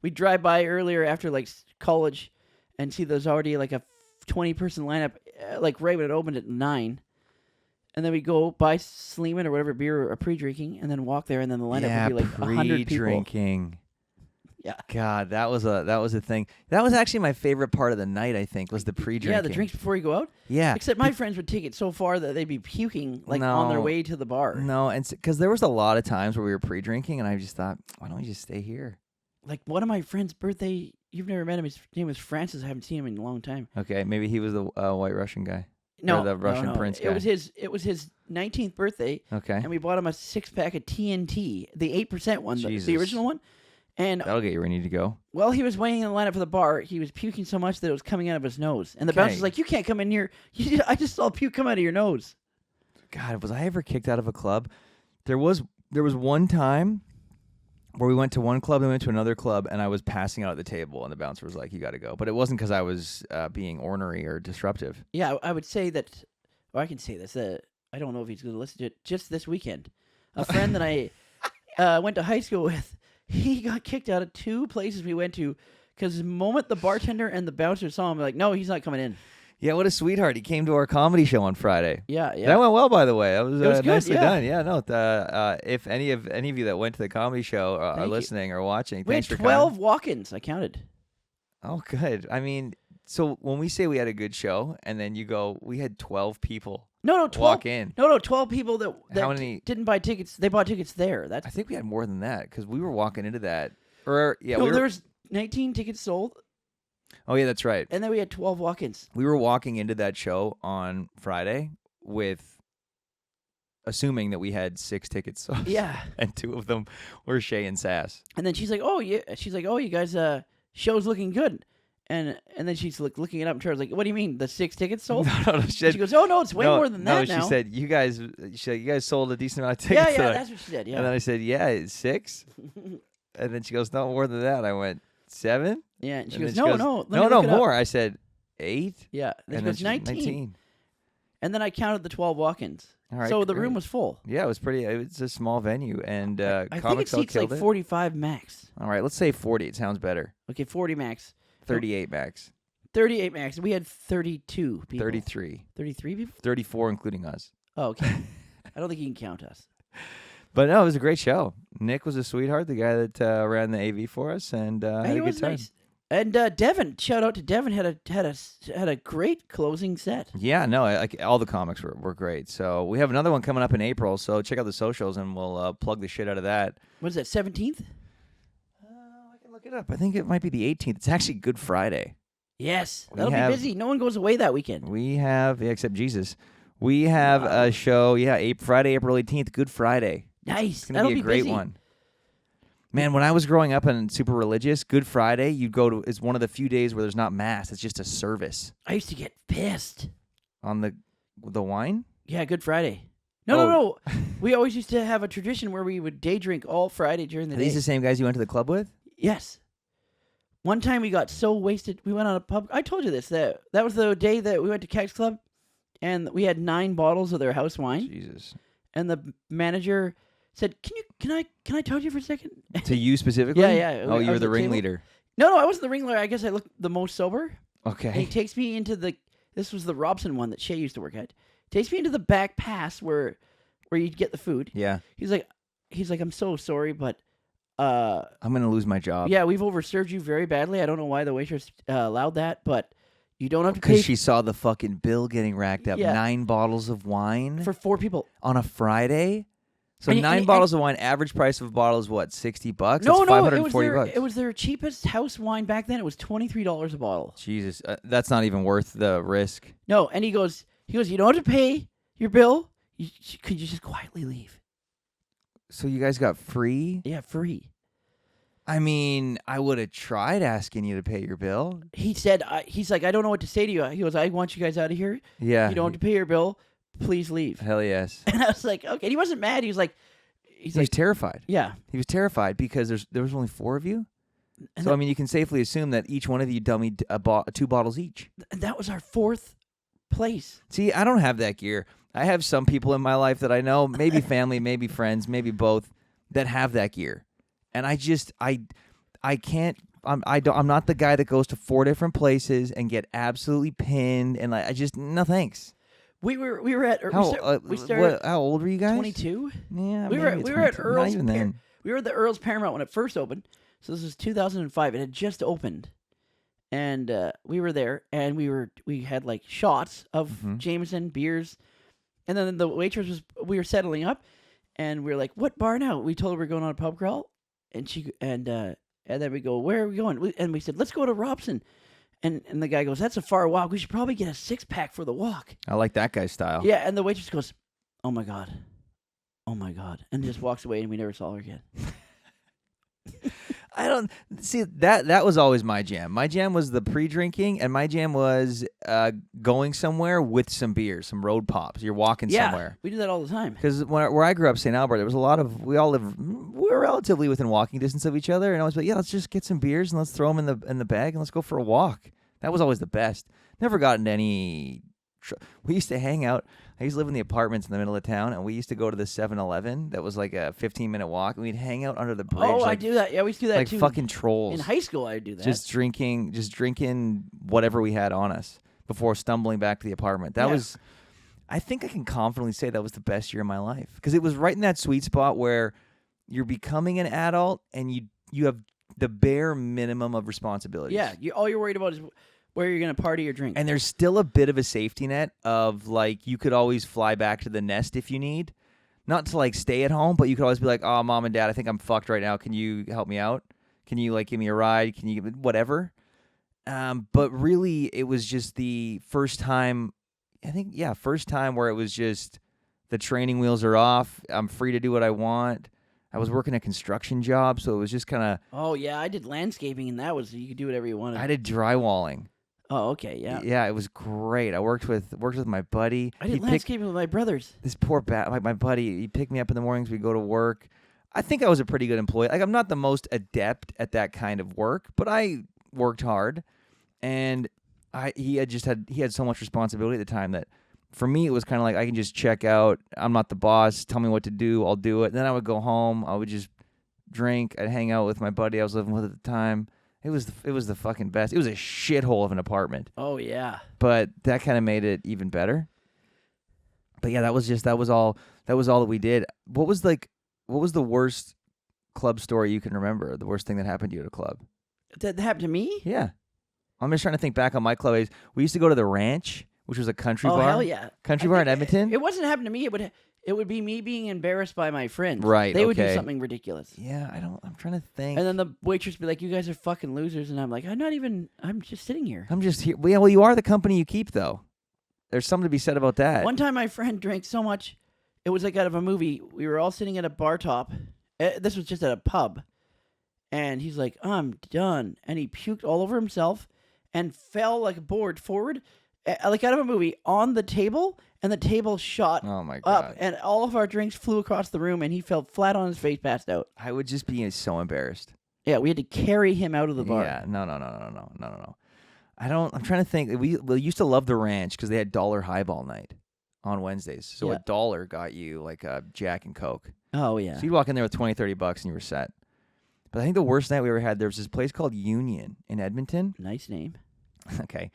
we'd drive by earlier after like college and see there's already like a 20-person lineup, like right when it opened at 9. And then we'd go buy Sleeman or whatever beer or pre-drinking and then walk there, and then the lineup would be like 100 people. Pre-drinking. Yeah. God, that was a thing. That was actually my favorite part of the night. I think was the pre-drinking. Yeah, the drinks before you go out. Yeah. Except my friends would take it so far that they'd be puking on their way to the bar. No, and because there was a lot of times where we were pre-drinking, and I just thought, why don't we just stay here? Like one of my friends' birthday, you've never met him. His name was Francis. I haven't seen him in a long time. Okay, maybe he was the white Russian guy. No, or the Russian prince guy. It was his 19th birthday. Okay, and we bought him a 6-pack of TNT, the 8% one, the original one. And that'll get you where you need to go. While he was waiting in the lineup for the bar, he was puking so much that it was coming out of his nose. And the bouncer's like, "You can't come in here. I just saw puke come out of your nose." God, was I ever kicked out of a club? There was one time where we went to one club and went to another club, and I was passing out at the table, and the bouncer was like, "You got to go." But it wasn't because I was being ornery or disruptive. Yeah, I would say that, or I can say this. I don't know if he's going to listen to it. Just this weekend, a friend that I went to high school with, he got kicked out of 2 places we went to because the moment the bartender and the bouncer saw him, like, no, he's not coming in. Yeah, what a sweetheart. He came to our comedy show on Friday. Yeah. That went well, by the way. That was, good, nicely yeah. done. Yeah, no. If any of you that went to the comedy show are listening or watching, we thanks had for 12 walk-ins. I counted. Oh, good. I mean, so when we say we had a good show, and then you go, we had 12 people. No, 12. Walk in. No, 12 people that How many? Didn't buy tickets. They bought tickets there. I think we had more than that because we were walking into that. There was 19 tickets sold. Oh yeah, that's right. And then we had 12 walk-ins. We were walking into that show on Friday with, assuming that we had 6 tickets sold. Yeah. And 2 of them were Shay and Sass. And then she's like, "Oh yeah." She's like, "Oh, you guys, show's looking good." And then she's looking it up, and Trevor's like, "What do you mean, the 6 tickets sold?" No, she goes, "Oh no, it's way more than that now." No, she said, you guys sold a decent amount of tickets. Yeah, that's what she said. Yeah. And then I said, "Yeah, it's 6." And then she goes, "No more than that." I went, 7? Yeah, and she and goes, then "No, more." I said, 8? Yeah, and she goes, 19. And then I counted the 12 walk-ins. All right, so the great. room was full. Yeah, it was pretty. It's a small venue, and I think it Comics all seats killed like it. 45 max. All right, let's say 40. It sounds better. Okay, 40 max. 38 max. 38 max. We had 32 people. 33. 33 people? 34, including us. Oh, okay. I don't think you can count us. But no, it was a great show. Nick was a sweetheart, the guy that ran the AV for us, and had a good time. Nice. And Devin, shout out to Devin, had a great closing set. Yeah, no, all the comics were great. So we have another one coming up in April. So check out the socials, and we'll plug the shit out of that. What is that? 17th? I can look it up. I think it might be the 18th. It's actually Good Friday. Yes, that'll be busy. No one goes away that weekend. We have, except Jesus. We have a show. Yeah, Friday, April 18th. Good Friday. Nice. It's gonna be a great busy. one. Man, when I was growing up and super religious, Good Friday is one of the few days where there's not mass. It's just a service. I used to get pissed. On the wine? Yeah, Good Friday. No. We always used to have a tradition where we would day drink all Friday during the Are day. these the same guys you went to the club with? Yes. One time we got so wasted, we went on a pub. I told you this. That was the day that we went to Kegs Club, and we had 9 bottles of their house wine. Jesus. And the manager said, "Can I talk to you for a second?" To you specifically? Yeah. Oh, you were the table. ringleader. No, I wasn't the ringleader. I guess I looked the most sober. Okay. And he takes me into this was the Robson one that Shay used to work at. Takes me into the back pass where you'd get the food. Yeah. He's like, "I'm so sorry, but I'm gonna lose my job. yeah, we've overserved you very badly. I don't know why the waitress allowed that, but you don't have to pay Because she saw the fucking bill getting racked up. Yeah. 9 bottles of wine for 4 people on a Friday. So And- 9 and- bottles of wine. Average price of a bottle is what? $60. No, That's $540. it was their cheapest house wine back then. It was $23 a bottle. Jesus, that's not even worth the risk. No, and he goes, you don't have to pay your bill. Could you just quietly leave? So you guys got free? Yeah, free. I mean, I would have tried asking you to pay your bill. He said, he's like, "I don't know what to say to you." He goes, "I want you guys out of here. Yeah. You don't have to pay your bill. Please leave." Hell yes. And I was like, okay. And he wasn't mad. He was like, He was terrified. yeah. He was terrified because there was only 4 of you. And So, I mean, you can safely assume that each one of you dummied 2 bottles each. that was our 4th place. See, I don't have that gear. I have some people in my life that I know, maybe family, maybe friends, maybe both, that have that gear. And I can't. I'm not the guy that goes to 4 different places and get absolutely pinned. And no thanks. We were at we started how old were you guys? 22. Yeah, We were at 22. Not Earl's. even then. We were at the Earl's Paramount when it first opened. So this was 2005. It had just opened, and we were there, and we had like shots of Jameson beers, and then the waitress we were settling up, and we were like, "What bar now?" We told her we're going on a pub crawl, and then we go, "Where are we going?" And we said, "Let's go to Robson." And the guy goes, "That's a far walk. We should probably get a 6-pack for the walk." I like that guy's style. Yeah, and the waitress goes, "Oh my god, and just walks away, and we never saw her again. I don't see that was always my jam. My jam was the pre-drinking, and my jam was going somewhere with some beers, some road pops. You're walking somewhere. We do that all the time. Because where I grew up, St. Albert, there was a lot of we were relatively within walking distance of each other, and I was like, yeah, let's just get some beers and let's throw them in the bag and let's go for a walk. That was always the best. Never got into any. We used to hang out. I used to live in the apartments in the middle of town, and we used to go to the 7-Eleven. That was like a 15-minute walk, and we'd hang out under the bridge. Oh, I do that. Yeah, we used to do that like too. Fucking trolls. In high school, I would do that. Just drinking whatever we had on us before stumbling back to the apartment. That was, I think I can confidently say that was the best year of my life, because it was right in that sweet spot where you're becoming an adult and you have the bare minimum of responsibilities. Yeah, all you're worried about is where you're going to party or drink. And there's still a bit of a safety net of, like, you could always fly back to the nest if you need. Not to, like, stay at home, but you could always be like, oh, Mom and Dad, I think I'm fucked right now. Can you help me out? Can you, like, give me a ride? Can you give me whatever? But really, it was just the first time, first time where it was just the training wheels are off. I'm free to do what I want. I was working a construction job, so it was just kind of... Oh, yeah, I did landscaping, and that was, you could do whatever you wanted. I did drywalling. Oh, okay, yeah. Yeah, it was great. I worked with my buddy. I did landscaping with my brothers. This poor my buddy, he picked me up in the mornings, we'd go to work. I think I was a pretty good employee. Like, I'm not the most adept at that kind of work, but I worked hard. And he had so much responsibility at the time that for me it was kind of like I can just check out. I'm not the boss. Tell me what to do, I'll do it. And then I would go home, I would just drink, I'd hang out with my buddy I was living with at the time. It was the fucking best. It was a shithole of an apartment. Oh yeah. But that kind of made it even better. But yeah, that was all that we did. What was the worst club story you can remember? The worst thing that happened to you at a club? That happened to me? Yeah. I'm just trying to think back on my club days. We used to go to the Ranch, which was a country bar. Oh hell yeah. Country bar in Edmonton? It wasn't happening to me. It would be me being embarrassed by my friends. Right, They would do okay. something ridiculous. Yeah, I'm trying to think. And then the waitress would be like, "You guys are fucking losers," and I'm like, I'm just sitting here. I'm just here. Well, you are the company you keep, though. There's something to be said about that. One time my friend drank so much, it was like out of a movie. We were all sitting at a bar top. This was just at a pub. And he's like, "I'm done." And he puked all over himself and fell like a board forward, like out of a movie, on the table. And the table shot Oh my God. up. And all of our drinks flew across the room. And he fell flat on his face, passed out. I would just be so embarrassed. Yeah, we had to carry him out of the bar. Yeah, no. I'm trying to think. We used to love the Ranch because they had $1 highball night on Wednesdays. So Yeah. $1 got you like a Jack and Coke. Oh, yeah. So you'd walk in there with $20, $30 and you were set. But I think the worst night we ever had, there was this place called Union in Edmonton. Nice name. Okay.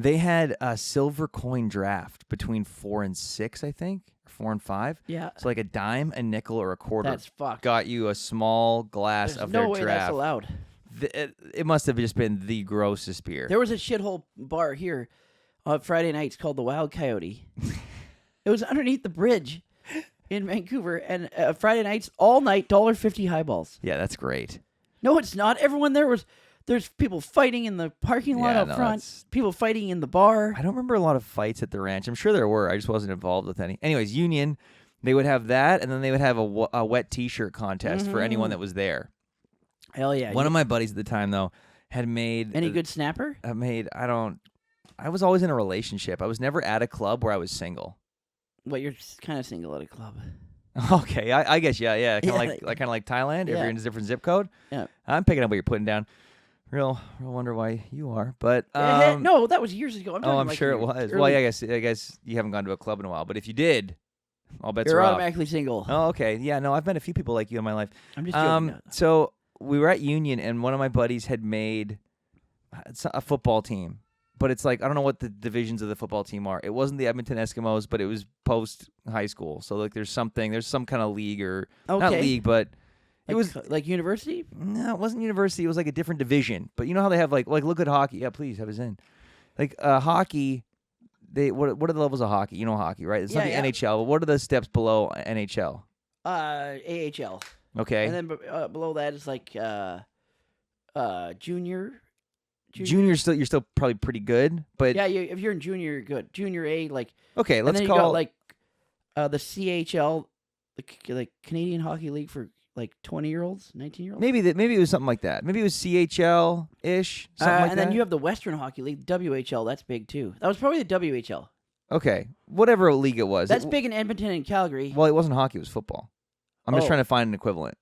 They had a silver coin draft between 4 and 6, I think, or 4 and 5. Yeah. So like a dime, a nickel, or a quarter. That's fucked. Got you a small glass There's of no their way draft. that's allowed. It must have just been the grossest beer. There was a shithole bar here on Friday nights called the Wild Coyote. It was underneath the bridge in Vancouver, and Friday nights, all night, $1.50 highballs. Yeah, that's great. No, it's not. Everyone there's people fighting in the parking lot out front, people fighting in the bar. I don't remember a lot of fights at the Ranch. I'm sure there were. I just wasn't involved with any. Anyways, Union, they would have that, and then they would have a wet T-shirt contest for anyone that was there. Hell yeah. One of my buddies at the time, though, had made... Any good snapper? I was always in a relationship. I was never at a club where I was single. Well, you're kind of single at a club. Okay, I guess, yeah. Kind of Yeah. like Thailand, if Yeah. you're in a different zip code. Yeah. I'm picking up what you're putting down. Real wonder why you are, but No, that was years ago. I'm sure it was. Well, yeah, I guess you haven't gone to a club in a while, but if you did, all bets You're are off. automatically single. Oh, okay. Yeah, no, I've met a few people like you in my life. I'm just joking. So we were at Union, and one of my buddies had made a football team, but it's like I don't know what the divisions of the football team are. It wasn't the Edmonton Eskimos, but it was post high school. So like there's some kind of league or not Okay. league, but Like, It was like university. no, it wasn't university. It was like a different division. But you know how they have like look at hockey. Yeah, please have us in. Like hockey, what are the levels of hockey? You know hockey, right? It's not the Yeah, yeah. NHL. But what are the steps below NHL? AHL. Okay, And then below that is like junior. junior you're still probably pretty good. But Yeah, if you're in junior, you're good. Junior A, like. okay, And let's then you call got like the CHL, like Canadian Hockey League for like 20-year-olds, 19-year-olds. maybe it was something like that. Maybe it was CHL ish, something like and that. then you have the Western Hockey League, WHL. That's big too. That was probably the WHL. Okay, whatever league it was. That's big in Edmonton and Calgary. Well, it wasn't hockey; it was football. I'm just trying to find an equivalent.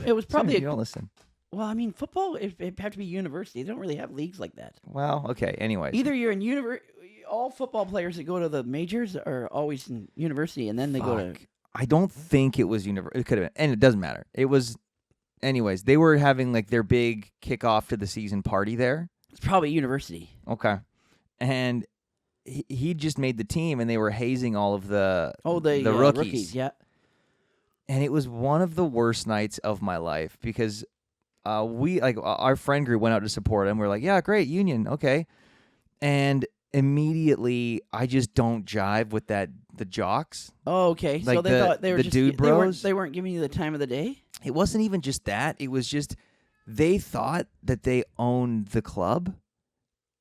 It was probably you don't listen. Well, I mean, football, it have to be university. They don't really have leagues like that. Well, okay. Anyways, Either you're in all football players that go to the majors are always in university, and then they go to. I don't think it was university. It could have been, and it doesn't matter. It was, anyways. They were having like their big kickoff to the season party there. It's probably university. Okay, and he just made the team, and they were hazing all of the rookies. Yeah. And it was one of the worst nights of my life because our friend group went out to support him. We're like, yeah, great, Union, okay. And immediately, I just don't jive with the jocks. Oh, okay. Like so they thought they were the just dude bros. They weren't giving you the time of the day. It wasn't even just that. It was just they thought that they owned the club.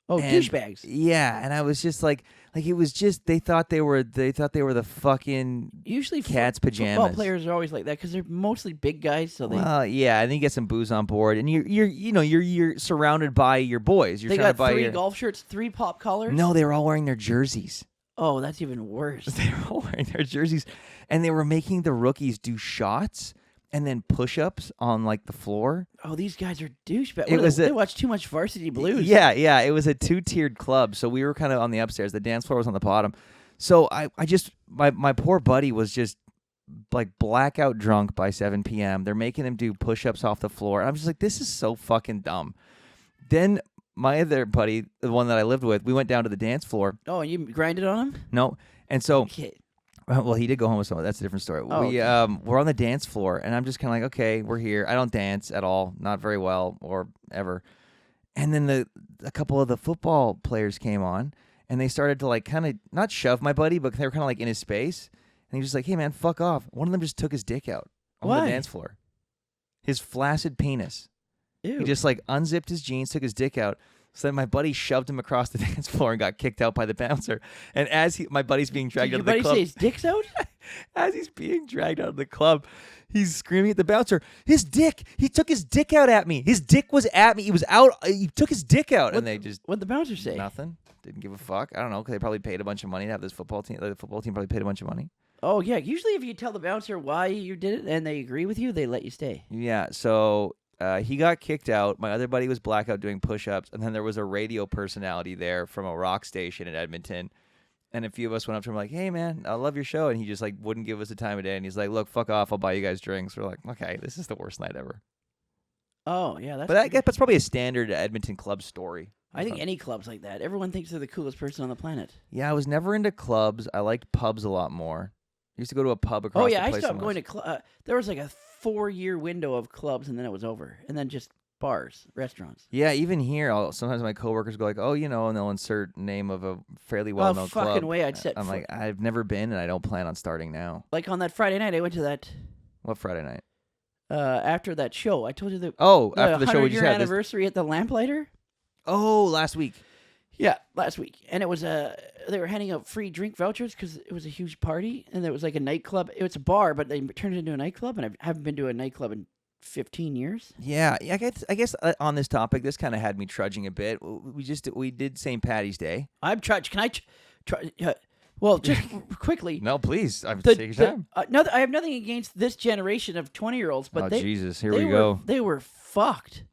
Oh, douchebags. Yeah, and I was just like it was just they thought they were the fucking usually cat's pajamas. Football players are always like that because they're mostly big guys. So they yeah, and then you get some booze on board, and you're surrounded by your boys. You're they surrounded got by 3 your golf shirts, 3 pop collars. No, they were all wearing their jerseys. Oh, that's even worse. They were all wearing their jerseys, and they were making the rookies do shots and then push-ups on like the floor. Oh, these guys are douchebags. They watch too much Varsity Blues. Yeah. It was a 2-tiered club, so we were kind of on the upstairs. The dance floor was on the bottom. So I just my poor buddy was just like blackout drunk by 7 p.m. They're making him do push-ups off the floor. And I'm just like, this is so fucking dumb. Then my other buddy, the one that I lived with, we went down to the dance floor. Oh, and you grinded on him? No, and so. Okay. Well, he did go home with someone. That's a different story. Oh, we're on the dance floor, and I'm just kind of like, okay, we're here. I don't dance at all, not very well or ever. And then a couple of the football players came on, and they started to like kind of not shove my buddy, but they were kind of like in his space. And he was just like, hey man, fuck off. One of them just took his dick out on the dance floor. His flaccid penis. Ew. He just like unzipped his jeans, took his dick out. So then my buddy shoved him across the dance floor and got kicked out by the bouncer. And as my buddy's being dragged out of the club, did your buddy say his dick's out? As he's being dragged out of the club, he's screaming at the bouncer, his dick! He took his dick out at me! His dick was at me! He was out! He took his dick out! And they just... What'd the bouncer say? Nothing. Didn't give a fuck. I don't know, because they probably paid a bunch of money to have this football team. The football team probably paid a bunch of money. Oh, yeah. Usually if you tell the bouncer why you did it and they agree with you, they let you stay. Yeah, so... he got kicked out. My other buddy was blackout doing push-ups, and then there was a radio personality there from a rock station in Edmonton. And a few of us went up to him like, hey, man, I love your show. And he just like wouldn't give us the time of day. And he's like, look, fuck off. I'll buy you guys drinks. We're like, okay, this is the worst night ever. Oh, yeah. That's probably a standard Edmonton club story. I think any club's like that. Everyone thinks they're the coolest person on the planet. Yeah, I was never into clubs. I liked pubs a lot more. I used to go to a pub across the place. I stopped going to there was like a 4-year window of clubs, and then it was over. And then just bars, restaurants. Yeah, even here, sometimes my coworkers go like, oh, and they'll insert name of a fairly well-known club. fucking way I'd set I'm like, I've never been, and I don't plan on starting now. Like on that Friday night, I went to that... What Friday night? After that show. I told you that... after the show we just had. Anniversary at the Lamplighter? Oh, last week. Yeah, last week. And it was they were handing out free drink vouchers because it was a huge party, and there was like a nightclub. It was a bar, but they turned it into a nightclub, and I haven't been to a nightclub in 15 years. Yeah, I guess on this topic, this kind of had me trudging a bit. We did St. Patty's Day. I'm trudging. Can I try? Well, just quickly. No, please. Take your time. I have nothing against this generation of 20-year-olds, but Jesus, here we go. They were fucked.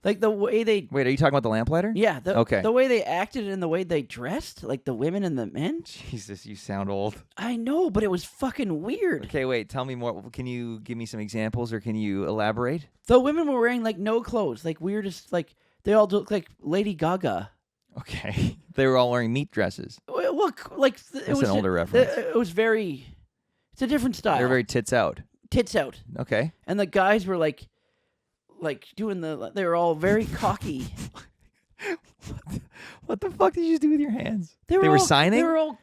Like the way they... Wait, are you talking about the lamplighter? Yeah. Okay. The way they acted and the way they dressed, like the women and the men. Jesus, you sound old. I know, but it was fucking weird. Okay, wait, tell me more. Can you give me some examples or can you elaborate? The women were wearing like no clothes, like weirdest, like they all looked like Lady Gaga. Okay. They were all wearing meat dresses. Well, like... That's an older reference. It was very... It's a different style. They're very tits out. tits out, Okay. and the guys were like doing they were all very cocky. What the fuck did you do with your hands? They were all, signing? They were all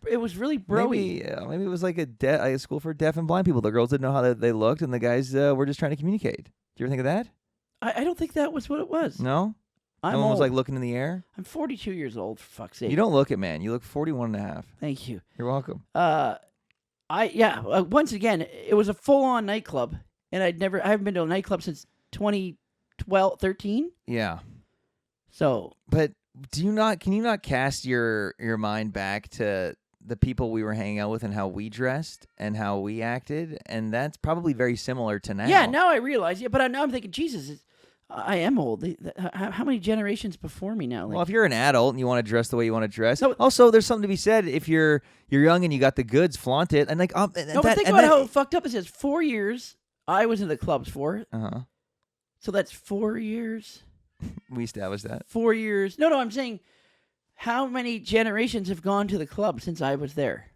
it was really broy. Maybe it was like a school for deaf and blind people. The girls didn't know how they looked, and the guys were just trying to communicate. Do you ever think of that? I don't think that was what it was. No? I'm no one was old. like looking in the air? I'm 42 years old, for fuck's sake. You don't look it, man. You look 41 and a half. Thank you. You're welcome. Once again, it was a full-on nightclub, and I haven't been to a nightclub since 2013. Yeah. So, but can you not cast your mind back to the people we were hanging out with and how we dressed and how we acted? And that's probably very similar to now. Yeah, now I realize. Yeah, but now I'm thinking, Jesus, I am old. How many generations before me now? Well, if you're an adult and you want to dress the way you want to dress, So- also there's something to be said. If you're young and you got the goods, flaunt it. And like, but think about how fucked up this is. 4 years I was in the clubs for. So that's 4 years. We established that. 4 years. No, I'm saying how many generations have gone to the club since I was there?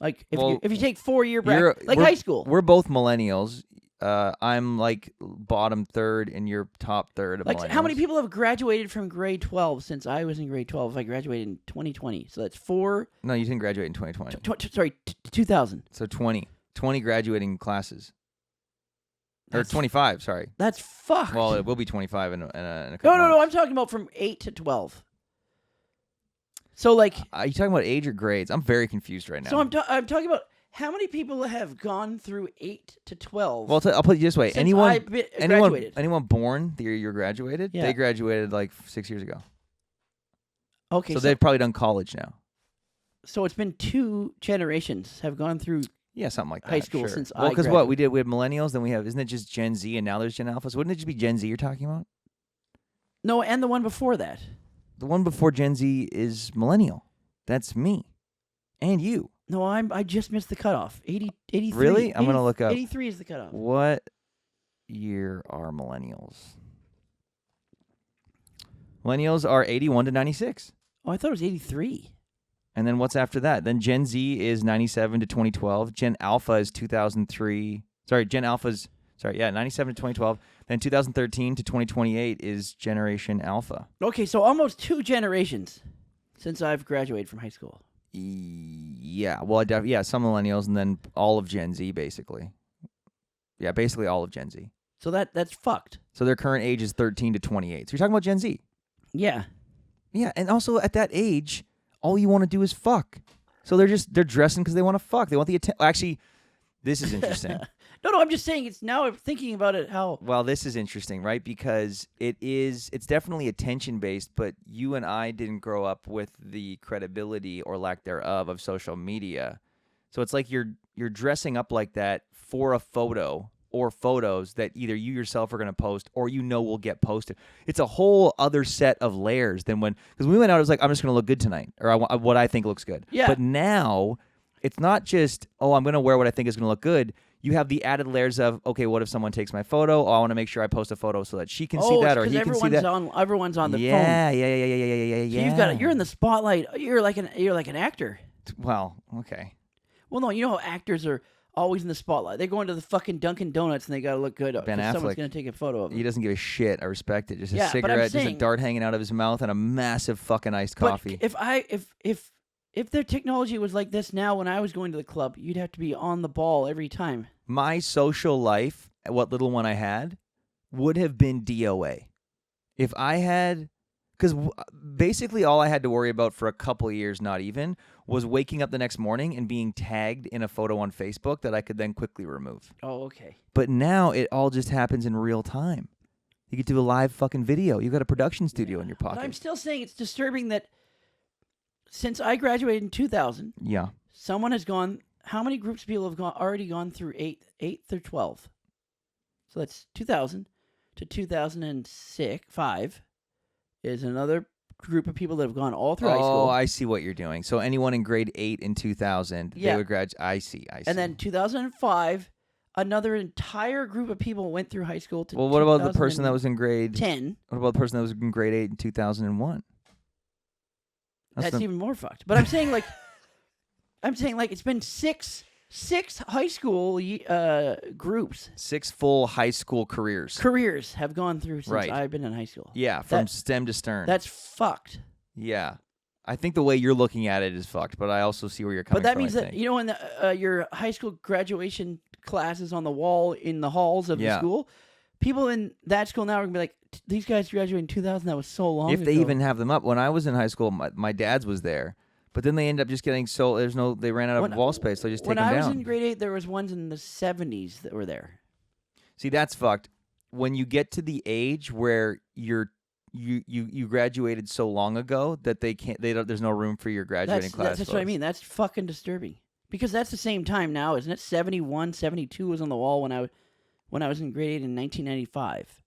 Like, if you take 4 year bracket, like high school. We're both millennials. I'm like bottom third and you're top third of like, millennials. how many people have graduated from grade 12 since I was in grade 12? I graduated in 2020. So that's 4. No, you didn't graduate in 2020. Sorry, 2000. So 20 graduating classes. Or 25, sorry. That's fucked. Well, it will be 25 in a couple months. No. I'm talking about from 8 to 12. So, like... Are you talking about age or grades? I'm very confused right now. So I'm talking about how many people have gone through 8 to 12. Well, I'll put it this way. Since graduated. Anyone born the year you graduated, Yeah. they graduated like 6 years ago. Okay, So they've probably done college now. So it's been 2 generations have gone through... Yeah, something like that. High school sure. since well, I because graduated. we have millennials, then we have, isn't it just Gen Z, and now there's Gen Alpha? So wouldn't it just be Gen Z you're talking about? No, and the one before that. The one before Gen Z is millennial. That's me. And you. No, I just missed the cutoff. 83. Really? I'm going to look up. 83 is the cutoff. What year are millennials? Millennials are 81 to 96. Oh, I thought it was 83. And then what's after that? Then Gen Z is 97 to 2012. Gen Alpha is 2003. Gen Alpha's, 97 to 2012. Then 2013 to 2028 is Generation Alpha. Okay, so almost 2 generations since I've graduated from high school. Yeah, well, some millennials and then all of Gen Z, basically. Yeah, basically all of Gen Z. So that's fucked. So their current age is 13 to 28. So you're talking about Gen Z. Yeah. Yeah, and also at that age, all you want to do is fuck. So they're dressing because they want to fuck. They want the attention. Actually, this is interesting. No, I'm just saying it's now I'm thinking about it how... Well, this is interesting, right? Because it's definitely attention-based, but you and I didn't grow up with the credibility or lack thereof of social media. So it's like you're dressing up like that for a photo or photos that either you yourself are going to post or will get posted. It's a whole other set of layers than because we went out, it was like, I'm just going to look good tonight, or what I think looks good. Yeah. But now it's not just, I'm going to wear what I think is going to look good. You have the added layers of, okay, what if someone takes my photo? Oh, I want to make sure I post a photo so that she can see that or he can see that. Everyone's on the phone. Yeah. So you're in the spotlight. You're like an actor. Well, okay. Well, no, you know how actors are always in the spotlight. They go into the fucking Dunkin' Donuts and they got to look good. Ben Affleck. Someone's going to take a photo of them. He doesn't give a shit. I respect it. Just a Yeah, but I'm cigarette, just a saying- dart hanging out of his mouth, and a massive fucking iced coffee. But if their technology was like this now when I was going to the club, you'd have to be on the ball every time. My social life, what little one I had, would have been DOA. If I had... Because basically all I had to worry about for a couple of years, not even, was waking up the next morning and being tagged in a photo on Facebook that I could then quickly remove. Oh, okay. But now it all just happens in real time. You get to do a live fucking video. You've got a production studio in your pocket. But I'm still saying it's disturbing that since I graduated in 2000, yeah. someone has gone... How many groups of people have already gone through 8 through 12? So that's 2000 to 2005 is another group of people that have gone all through high school. Oh, I see what you're doing. So anyone in grade 8 in 2000, Yeah. they would graduate. I see. And then 2005, another entire group of people went through high school to Well, what about the person that was in grade 10? What about the person that was in grade 8 in 2001? That's even more fucked. But I'm saying like it's been 6 6 high school groups 6 full high school careers. careers have gone through since Right. I've been in high school. Yeah, from stem to stern. That's fucked. Yeah. I think the way you're looking at it is fucked, but I also see where you're coming But that from. means that in your high school graduation classes on the wall in the halls of the school, people in that school now are gonna be like, these guys graduated in 2000. That was so long ago. If they even have them up. When I was in high school, my dad's was there. But then they end up just getting they ran out of wall space, so they just take them down. When I was in grade 8, there was ones in the 70s that were there. See, that's fucked. When you get to the age where you graduated so long ago that there's no room for your graduating class. That's what I mean. That's fucking disturbing. Because that's the same time now, isn't it? 71, 72 was on the wall when I was in grade 8 in 1995.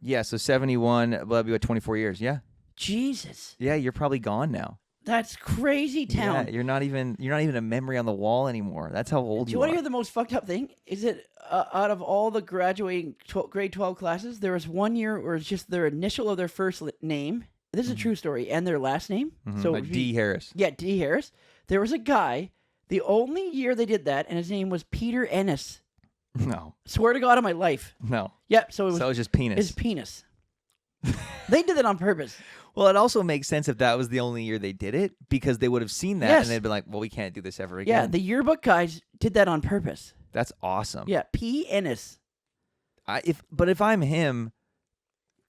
Yeah, so 71, well, that'd be 24 years, yeah. Jesus. Yeah, you're probably gone now. That's crazy town. Yeah, you're not even a memory on the wall anymore. That's how old Do you you want are. to hear the most fucked up thing? Is it out of all the graduating grade 12 classes, there was 1 year where it's just their initial of their first name. This is a true story, and their last name. So like D. Harris. Yeah, D. Harris. There was a guy. The only year they did that, and his name was Peter Ennis. No. Swear to God on my life. No. Yep. So it was just penis. His penis. They did it on purpose. Well, it also makes sense if that was the only year they did it, because they would have seen that and they'd be like, well, we can't do this ever again. Yeah, the yearbook guys did that on purpose. That's awesome. Yeah, P. Ennis. But if I'm him,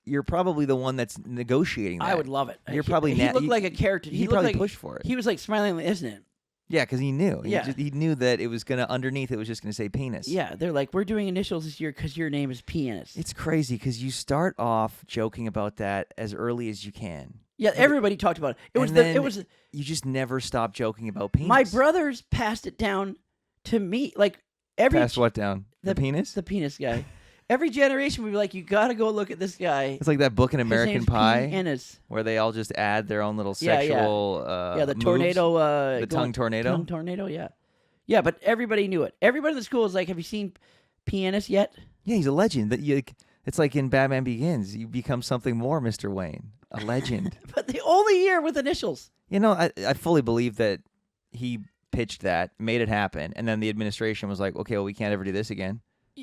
you're probably the one that's negotiating that. I would love it. You're probably he looked like a character. He probably pushed for it. He was like smiling, isn't it? Yeah, because he knew. Yeah. He knew that it was underneath it was just gonna say penis. Yeah, they're like, we're doing initials this year because your name is P. Ennis. It's crazy because you start off joking about that as early as you can. Yeah, everybody talked about it. It was. You just never stop joking about penis. My brothers passed it down to me, like every. Passed what down? The penis? The penis guy. Every generation would be like, you got to go look at this guy. It's like that book in American name's Pie, P. Ennis. where they all just add their own little sexual. The moves. tornado. The tongue tornado. Tongue tornado. Yeah, yeah. But everybody knew it. Everybody in the school was like, "Have you seen P. Ennis yet?" Yeah, he's a legend. It's like in Batman Begins, you become something more, Mr. Wayne, a legend. But the only year with initials. You know, I fully believe that he pitched that, made it happen, and then the administration was like, okay, well, we can't ever do this again.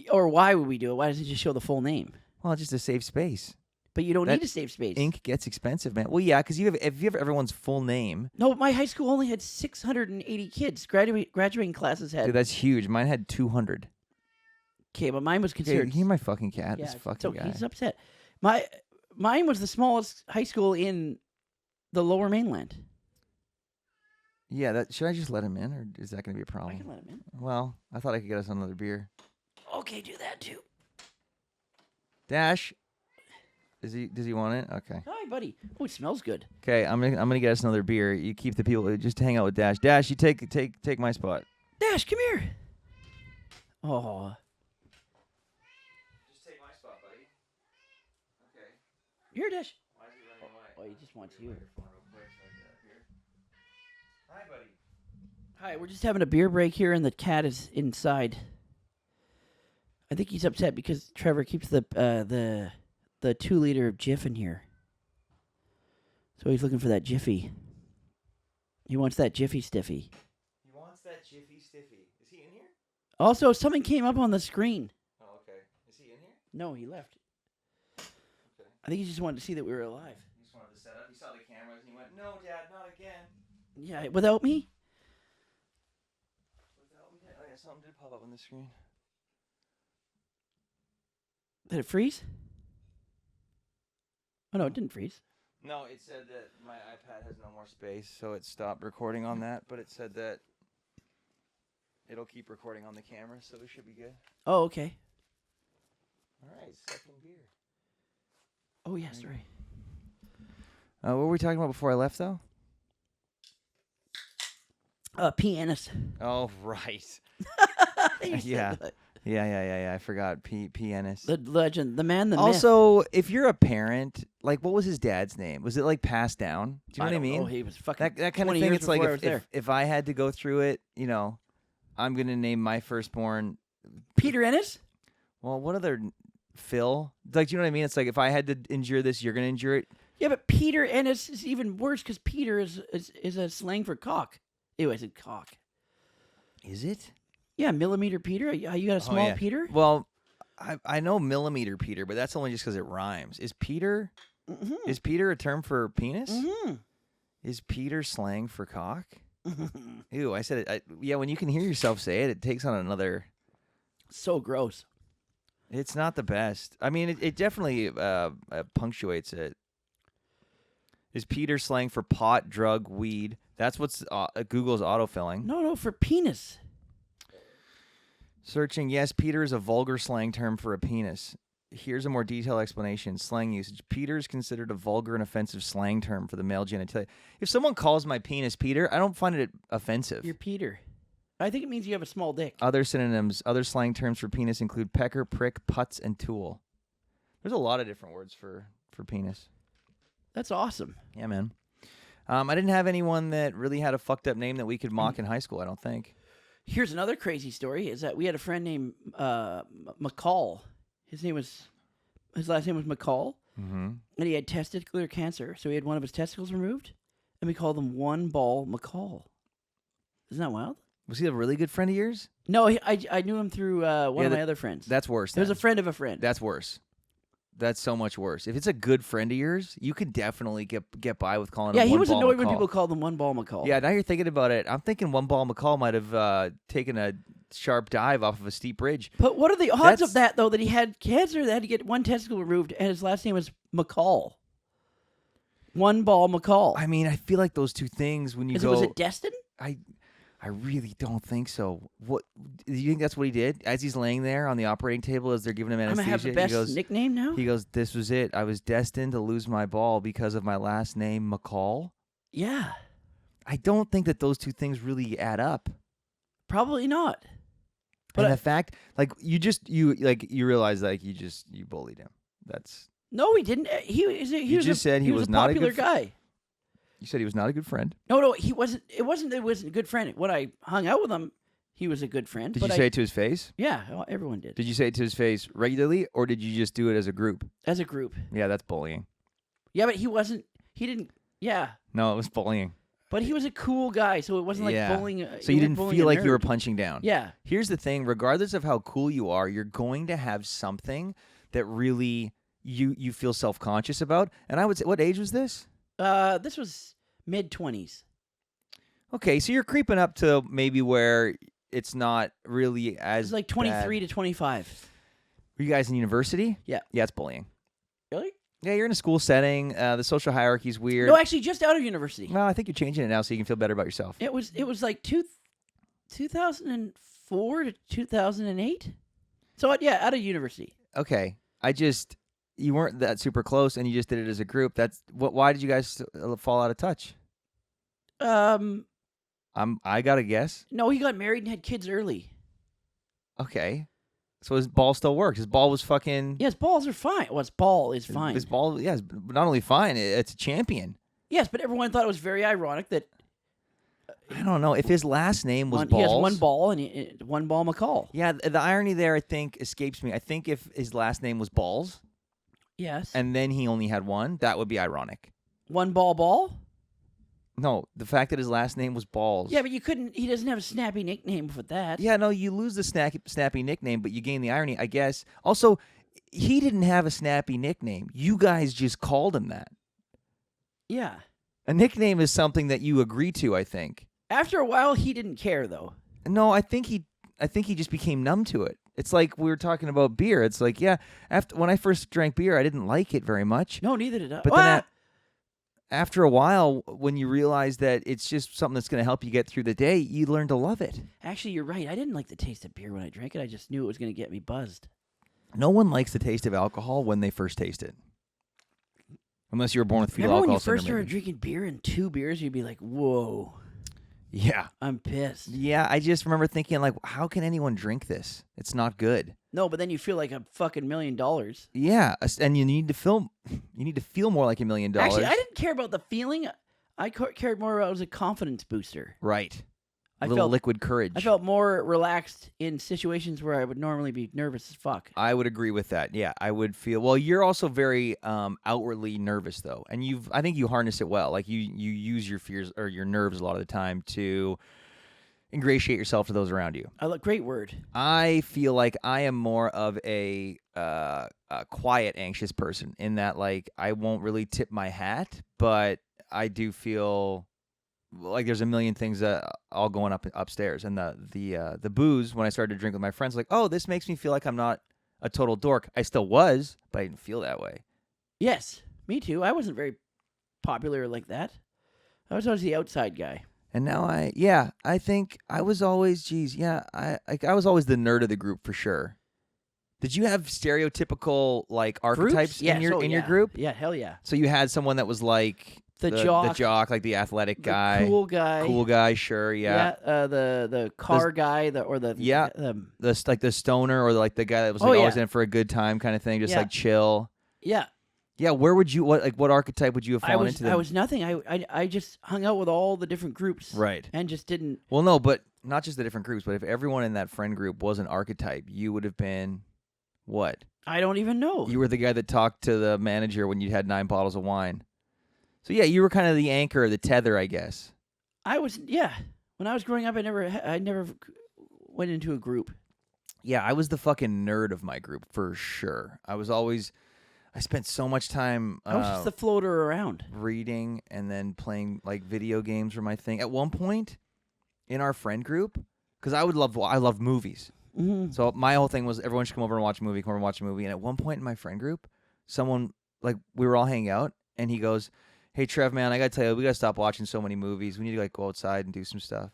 Or why would we do it? Why doesn't it just show the full name? Well, just to save space. But you don't need to save space. Ink gets expensive, man. Well, yeah, because if you have everyone's full name. No, my high school only had 680 kids. Graduating classes had. Dude, that's huge. Mine had 200. Okay, but mine was considered. Hey, hear my fucking cat. Yeah, this fucking so guy. he's upset. Mine was the smallest high school in the Lower Mainland. Yeah, should I just let him in, or is that going to be a problem? I can let him in. Well, I thought I could get us another beer. Okay, do that too. Dash, does he want it? Okay. Hi, buddy. Oh, it smells good. Okay, I'm gonna get us another beer. You keep the people. Just hang out with Dash. Dash, you take my spot. Dash, come here. Oh. Just take my spot, buddy. Okay. Here, Dash. Why is he running away? Oh, he just wants you. Hi, buddy. Hi, we're just having a beer break here, and the cat is inside. I think he's upset because Trevor keeps the 2-liter of Jif in here. So he's looking for that Jiffy. He wants that Jiffy Stiffy. He wants that Jiffy Stiffy. Is he in here? Also, something came up on the screen. Oh, okay. Is he in here? No, he left. Okay. I think he just wanted to see that we were alive. He just wanted to set up. He saw the cameras and he went, "No, Dad, not again." Yeah, without me? Without me? Oh, yeah, something did pop up on the screen. Did it freeze? Oh, no, it didn't freeze. No, it said that my iPad has no more space, so it stopped recording on that, but it said that it'll keep recording on the camera, so it should be good. Oh, okay. All right, second beer. Oh, yeah, sorry. What were we talking about before I left, though? Pianist. Oh, right. You said Yeah. that. Yeah. I forgot. Pianist. The legend, the man, the myth. Also, if you're a parent, like, what was his dad's name? Was it like passed down? Do you know what I don't mean? know. He was fucking That kind of 20 thing. years It's like before I was there. if I had to go through it, you know, I'm gonna name my firstborn Peter Ennis? Well, what other Phil? Like, do you know what I mean? It's like if I had to endure this, you're gonna endure it. Yeah, but Peter Ennis is even worse because Peter is a slang for cock. Ew, I said cock. Is it? Yeah, millimeter Peter. You got a small yeah. Peter? Well, I know millimeter Peter, but that's only just because it rhymes. Is Peter a term for penis? Mm-hmm. Is Peter slang for cock? Ew, I said it. Yeah, when you can hear yourself say it, it takes on another. So gross. It's not the best. I mean, it definitely punctuates it. Is Peter slang for pot, drug, weed? That's what's Google's autofilling. No, for penis. Searching, yes, Peter is a vulgar slang term for a penis. Here's a more detailed explanation. Slang usage. Peter is considered a vulgar and offensive slang term for the male genitalia. If someone calls my penis Peter, I don't find it offensive. You're Peter. I think it means you have a small dick. Other synonyms, other slang terms for penis include pecker, prick, putz, and tool. There's a lot of different words for penis. That's awesome. Yeah, man. I didn't have anyone that really had a fucked up name that we could mock in high school, I don't think. Here's another crazy story: is that we had a friend named McCall. His last name was McCall, and he had testicular cancer. So he had one of his testicles removed, and we called him One Ball McCall. Isn't that wild? Was he a really good friend of yours? No, I knew him through one of my other friends. That's worse. He was a friend of a friend. That's worse. That's so much worse. If it's a good friend of yours, you could definitely get by with calling him One Ball McCall. Yeah, he was annoyed when people called him One Ball McCall. Yeah, now you're thinking about it. I'm thinking One Ball McCall might have taken a sharp dive off of a steep ridge. But what are the odds of that, though, that he had cancer, that had to get one testicle removed, and his last name was McCall? One Ball McCall. I mean, I feel like those two things, when you go... Was it destined? I really don't think so. What do you think that's what he did? As he's laying there on the operating table, as they're giving him anesthesia, I'm going to have the best nickname now? He goes, "This was it. I was destined to lose my ball because of my last name, McCall." Yeah. I don't think that those two things really add up. Probably not. But the fact, like, you realize, like, you bullied him. That's... No, he didn't. He was a not a popular good guy. You said he was not a good friend. No, he wasn't. It wasn't a good friend. When I hung out with him, he was a good friend. Did you say it to his face? Yeah, everyone did. Did you say it to his face regularly, or did you just do it as a group? As a group. Yeah, that's bullying. Yeah, but he wasn't. He didn't. Yeah. No, it was bullying. But he was a cool guy, so it wasn't like bullying. So you didn't feel like you were punching down. Yeah. Here's the thing: regardless of how cool you are, you're going to have something that really you feel self-conscious about. And I would say, what age was this? This was mid-20s. Okay, so you're creeping up to maybe where it's not really as. It's like 23 to 25. Were you guys in university? Yeah. Yeah, it's bullying. Really? Yeah, you're in a school setting. The social hierarchy's weird. No, actually, just out of university. Well, I think you're changing it now so you can feel better about yourself. It was like 2004 to 2008. So yeah, out of university. Okay, you weren't that super close, and you just did it as a group. That's what. Why did you guys fall out of touch? I gotta guess. No, he got married and had kids early. Okay. So his ball still works. His ball was fucking... Yes, balls are fine. Well, his ball is fine. His ball, yes, not only fine, it's a champion. Yes, but everyone thought it was very ironic that... I don't know. If his last name was Balls... He has one ball and One Ball McCall. Yeah, the irony there, I think, escapes me. I think if his last name was Balls... Yes. And then he only had one, that would be ironic. One ball? No, the fact that his last name was Balls. Yeah, but you couldn't... He doesn't have a snappy nickname for that. Yeah, no, you lose the snappy nickname, but you gain the irony, I guess. Also, he didn't have a snappy nickname. You guys just called him that. Yeah. A nickname is something that you agree to, I think. After a while, he didn't care, though. No, I think he just became numb to it. It's like we were talking about beer. It's like, yeah, when I first drank beer, I didn't like it very much. No, neither did I. But then after a while, when you realize that it's just something that's going to help you get through the day, you learn to love it. Actually, you're right. I didn't like the taste of beer when I drank it. I just knew it was going to get me buzzed. No one likes the taste of alcohol when they first taste it. Unless you were born with fetal alcohol syndrome. When you first started drinking beer and 2 beers, you'd be like, whoa. Yeah. I'm pissed. Yeah, I just remember thinking, like, how can anyone drink this? It's not good. No, but then you feel like a fucking $1 million. Yeah, and you need to feel more like $1 million. Actually, I didn't care about the feeling. I cared more about it as a confidence booster. Right. A little liquid courage. I felt more relaxed in situations where I would normally be nervous as fuck. I would agree with that. Yeah, I would feel... Well, you're also very outwardly nervous, though. And I think you harness it well. Like, you use your fears or your nerves a lot of the time to ingratiate yourself to those around you. Great word. I feel like I am more of a quiet, anxious person in that, like, I won't really tip my hat, but I do feel like there's a million things all going upstairs. And the booze, when I started to drink with my friends, like, oh, this makes me feel like I'm not a total dork. I still was, but I didn't feel that way. Yes, me too. I wasn't very popular like that. I was always the outside guy. And now I think I was always, I was always the nerd of the group for sure. Did you have stereotypical like archetypes Yes. in your group? Yeah, hell yeah. So you had someone that was like The jock, like the athletic the guy, cool guy, sure, yeah. The car guy, the stoner or like the guy that was like always in it for a good time kind of thing, just like chill. Yeah. Yeah, where would you what archetype would you have fallen into? I was nothing. I just hung out with all the different groups, right? And just didn't. Well, no, but not just the different groups, but if everyone in that friend group was an archetype, you would have been what? I don't even know. You were the guy that talked to the manager when you had 9 bottles of wine. So yeah, you were kind of the anchor, the tether, I guess. I was When I was growing up, I never went into a group. Yeah, I was the fucking nerd of my group for sure. I spent so much time I was just the floater around. Reading and then playing like video games were my thing. At one point in our friend group, because I love movies. Mm-hmm. So my whole thing was everyone should come over and watch a movie, And at one point in my friend group, someone, like, we were all hanging out, and he goes, "Hey, Trev, man, I got to tell you, we got to stop watching so many movies. We need to like go outside and do some stuff."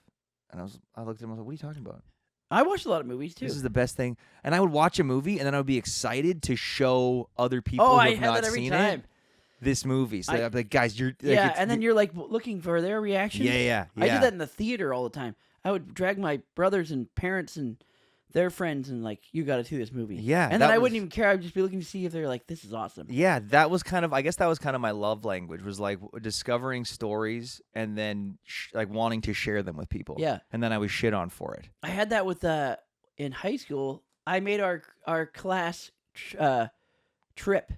And I looked at him, I was like, "What are you talking about?" I watched a lot of movies, too. This is the best thing. And I would watch a movie, and then I would be excited to show other people who have not seen it this movie. So I'd be like, "Guys, you're..." Yeah, and then you're like looking for their reaction. Yeah. I did that in the theater all the time. I would drag my brothers and parents and their friends and like, "You got to see this movie." Yeah. And then I wouldn't even care. I would just be looking to see if they're like, "This is awesome." Yeah, that was kind of, I guess that was kind of my love language, was like discovering stories and then like wanting to share them with people. Yeah. And then I was shit on for it. I had that with in high school. I made our class trip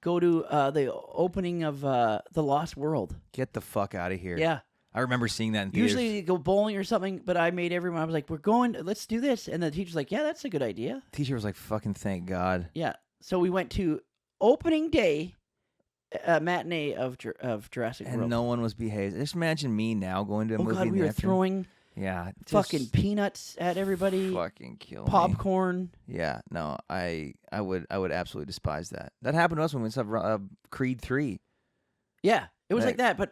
go to the opening of The Lost World. Get the fuck out of here. Yeah. I remember seeing that in theaters. Usually you go bowling or something, but I made everyone, I was like, let's do this. And the teacher's like, "Yeah, that's a good idea." The teacher was like, "Fucking thank God." Yeah. So we went to opening day matinee of Jurassic World. And no one was behaved. Just imagine me now going to a movie. Oh, God, we were throwing fucking peanuts at everybody. Fucking kill popcorn. Me. Yeah, no, I would absolutely despise that. That happened to us when we saw Creed 3. Yeah, it was like that, but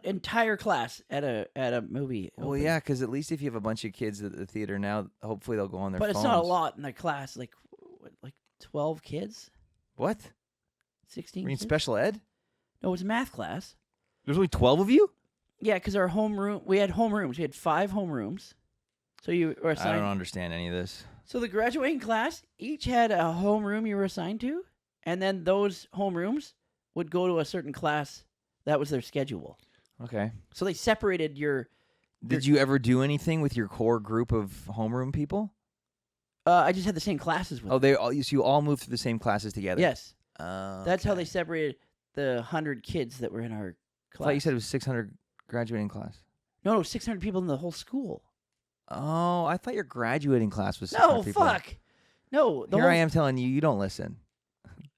entire class at a movie. Well, yeah, because at least if you have a bunch of kids at the theater now, hopefully they'll go on their phones. But it's not a lot in the class, like 12 kids? What? 16 Were you in kids? special ed? No, it was a math class. There's only 12 of you? Yeah, because our we had homerooms. We had 5 homerooms. So you were assigned. I don't understand any of this. So the graduating class each had a homeroom you were assigned to, and then those homerooms would go to a certain class. That was their schedule. Okay. So they separated your... Did you ever do anything with your core group of homeroom people? I just had the same classes with them. So you all moved through the same classes together? Yes. That's how they separated the 100 kids that were in our class. I thought you said it was 600 graduating class. No, 600 people in the whole school. Oh, I thought your graduating class was 600 people. No, fuck. No. Here I am telling you, you don't listen.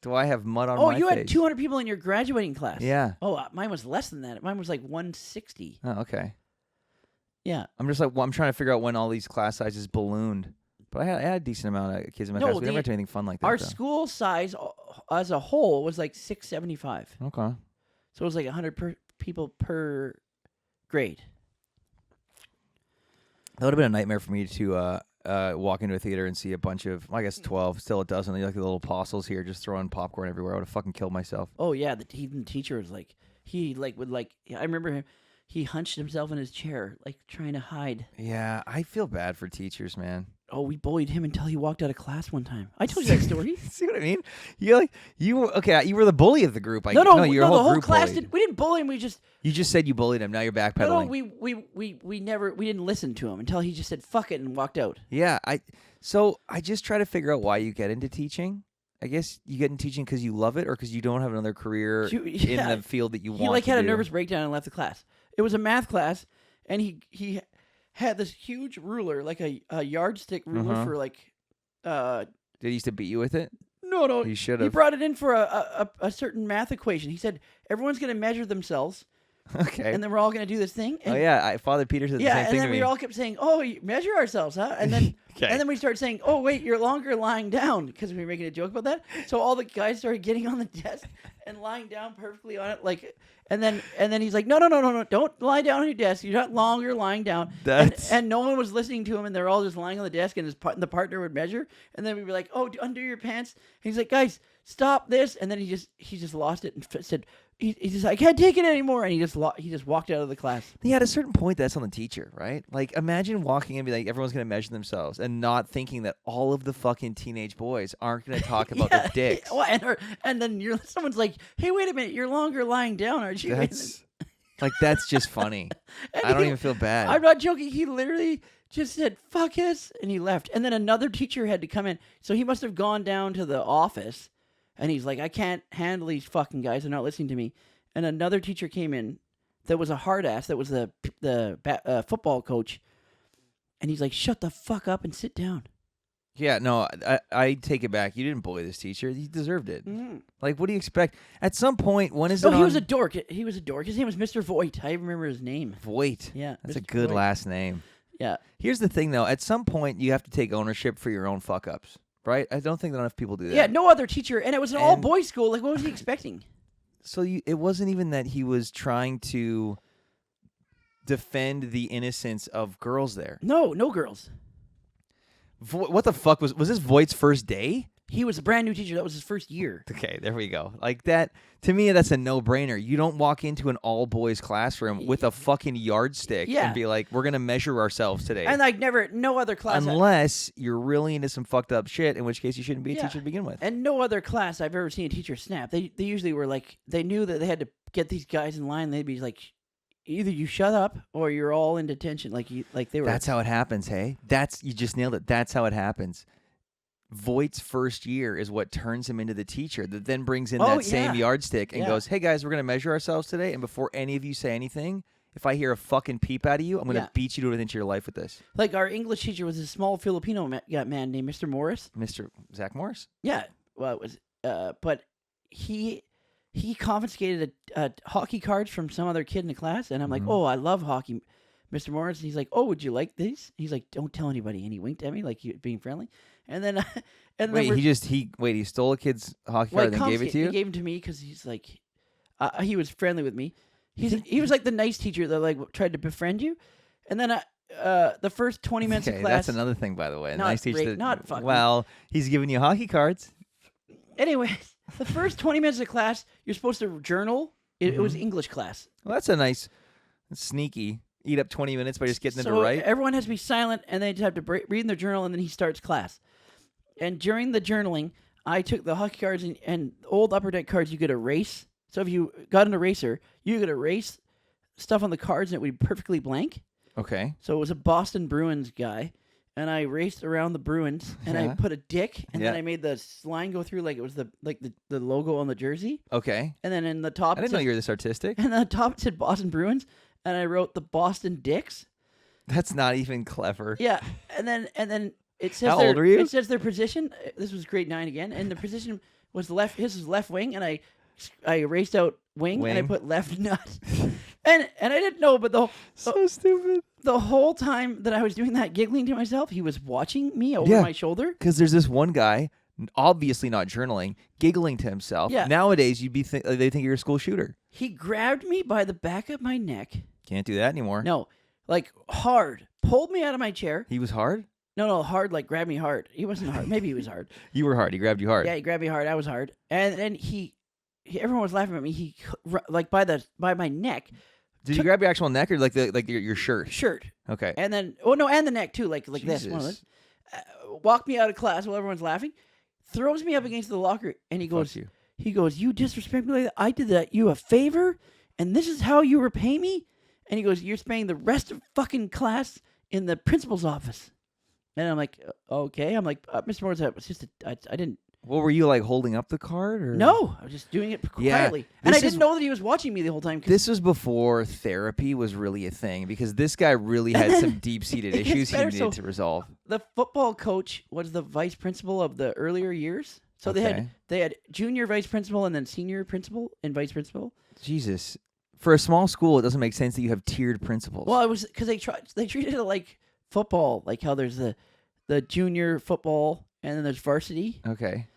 Do I have mud on my face? Oh, you had 200 people in your graduating class. Yeah. Oh, mine was less than that. Mine was like 160. Oh, okay. Yeah. I'm just like, I'm trying to figure out when all these class sizes ballooned. But I had a decent amount of kids in my class. We never had to do anything fun like that. Our school size as a whole was like 675. Okay. So it was like 100 people per grade. That would have been a nightmare for me to walk into a theater and see a bunch of, well, I guess 12, still a dozen, like the little apostles here just throwing popcorn everywhere. I would have fucking killed myself. Oh, yeah. The teacher was like, I remember him, he hunched himself in his chair, like trying to hide. Yeah, I feel bad for teachers, man. Oh, we bullied him until he walked out of class one time. I told you that story. See what I mean? You were the bully of the group. No, the whole group class bullied. we didn't bully him. You just said you bullied him. Now you're backpedaling. No, we didn't listen to him until he just said fuck it and walked out. Yeah, so I just try to figure out why you get into teaching. I guess you get into teaching because you love it, or because you don't have another career in the field that you want. He had a nervous breakdown and left the class. It was a math class, and he had this huge ruler, like a yardstick ruler for like. Did he used to beat you with it? No. He should He have. brought it in for a certain math equation. He said everyone's going to measure themselves, Okay. and then we're all going to do this thing. And, Oh yeah, Father Peter said the yeah, same and thing then to we me. all kept saying, "Oh, measure ourselves, huh?" And then Okay. and then we started saying, "Oh, wait, you're longer lying down," because we were making a joke about that. So all the guys started getting on the desk and lying down perfectly on it, like. And then he's like, no, don't lie down on your desk. You're not longer lying down. And no one was listening to him, and they're all just lying on the desk, and the partner would measure, and then we'd be like, oh, undo your pants. And he's like, guys, stop this. And then he just lost it and said, he just, I can't take it anymore, and he just walked out of the class. Yeah, at a certain point, that's on the teacher, right? Like, imagine walking in and be like, everyone's going to measure themselves, and not thinking that all of the fucking teenage boys aren't going to talk about their dicks. Well, and then someone's like, hey, wait a minute, you're longer lying down, aren't you? That's just funny. I don't even feel bad. I'm not joking. He literally just said, fuck this, and he left. And then another teacher had to come in. So he must have gone down to the office, and he's like, I can't handle these fucking guys. They're not listening to me. And another teacher came in that was a hard ass, that was the football coach. And he's like, shut the fuck up and sit down. Yeah, no, I take it back. You didn't bully this teacher. He deserved it. Mm-hmm. Like, what do you expect? At some point, when is Oh, it he was a dork. He was a dork. His name was Mr. Voigt. I remember his name. Voigt. Yeah. That's a Mr. good Voigt. last name. Yeah. Here's the thing, though. At some point, you have to take ownership for your own fuck-ups, right? I don't think that enough people do that. Yeah, no other teacher. And it was an all-boys school. Like, what was he expecting? So it wasn't even that he was trying to defend the innocence of girls there. No girls. What the fuck was this Voigt's first day? He was a brand new teacher. That was his first year. Okay, there we go. Like that, to me, that's a no-brainer. You don't walk into an all-boys classroom with a fucking yardstick and be like, we're going to measure ourselves today. And like no other class. Unless you're really into some fucked up shit, in which case you shouldn't be a teacher to begin with. And no other class I've ever seen a teacher snap. They usually were like, they knew that they had to get these guys in line. They'd be like, either you shut up or you're all in detention. Like they were. That's how it happens, hey? You just nailed it. That's how it happens. Voigt's first year is what turns him into the teacher that then brings in that same yardstick and goes, hey guys, we're going to measure ourselves today. And before any of you say anything, if I hear a fucking peep out of you, I'm going to beat you to it into your life with this. Like our English teacher was a small Filipino man named Mr. Morris. Mr. Zach Morris? Yeah. Well, it was, but he confiscated hockey cards from some other kid in the class. And I'm like, oh, I love hockey, Mr. Morris. And he's like, oh, would you like these? He's like, don't tell anybody. And he winked at me like being friendly. And then, he stole a kid's hockey card and then gave it to you? He gave them to me because he's like, he was friendly with me. He was like the nice teacher that like tried to befriend you. And then the first 20 minutes of class. That's another thing, by the way. Not nice teacher. not fucking. Well, he's giving you hockey cards. Anyway, the first 20 minutes of class, you're supposed to journal. It was English class. Well, that's a nice, sneaky. Eat up 20 minutes by just getting them to write. Everyone has to be silent, and they just have to read in their journal, and then he starts class. And during the journaling, I took the hockey cards and old Upper Deck cards you could erase. So if you got an eraser, you could erase stuff on the cards, and it would be perfectly blank. Okay. So it was a Boston Bruins guy, and I raced around the Bruins, and I put a dick, and then I made the line go through like it was the logo on the jersey. Okay. And then in the top, I didn't know you were this artistic. And the top it said Boston Bruins, and I wrote the Boston Dicks. That's not even clever. Yeah, and then it says how old are you? It says their position. This was grade 9 again, and the position was left. His was left wing, and I erased out wing. And I put left nut. and I didn't know, but so stupid. The whole time that I was doing that, giggling to myself, he was watching me over my shoulder. Because there's this one guy, obviously not journaling, giggling to himself. Yeah. Nowadays, they think you're a school shooter. He grabbed me by the back of my neck. Can't do that anymore. No, like hard. Pulled me out of my chair. He was hard? No, hard, like grabbed me hard. He wasn't hard. Maybe he was hard. You were hard. He grabbed you hard. Yeah, he grabbed me hard. I was hard. And then everyone was laughing at me. He, like by my neck. Did you grab your actual neck or like your shirt? Shirt. Okay. And then, and the neck too, like this. One of those. Walked me out of class while everyone's laughing. Throws me up against the locker, and he goes, you disrespect me like that? I did that you a favor, and this is how you repay me? And he goes, you're spending the rest of fucking class in the principal's office. And I'm like, okay. I'm like, Mr. Morris, I What were you like holding up the card? Or? No, I was just doing it Yeah, quietly. And I this is- didn't know that he was watching me the whole time. 'Cause This was before therapy was really a thing because this guy really had some deep-seated it gets issues he better, needed so- to resolve. the football coach was the vice principal of the earlier years. So Okay. they had junior vice principal and then senior principal and vice principal. Jesus. For a small school, it doesn't make sense that you have tiered principals. Well, it was because they treated it like football, like how there's the junior football and then there's varsity. Okay.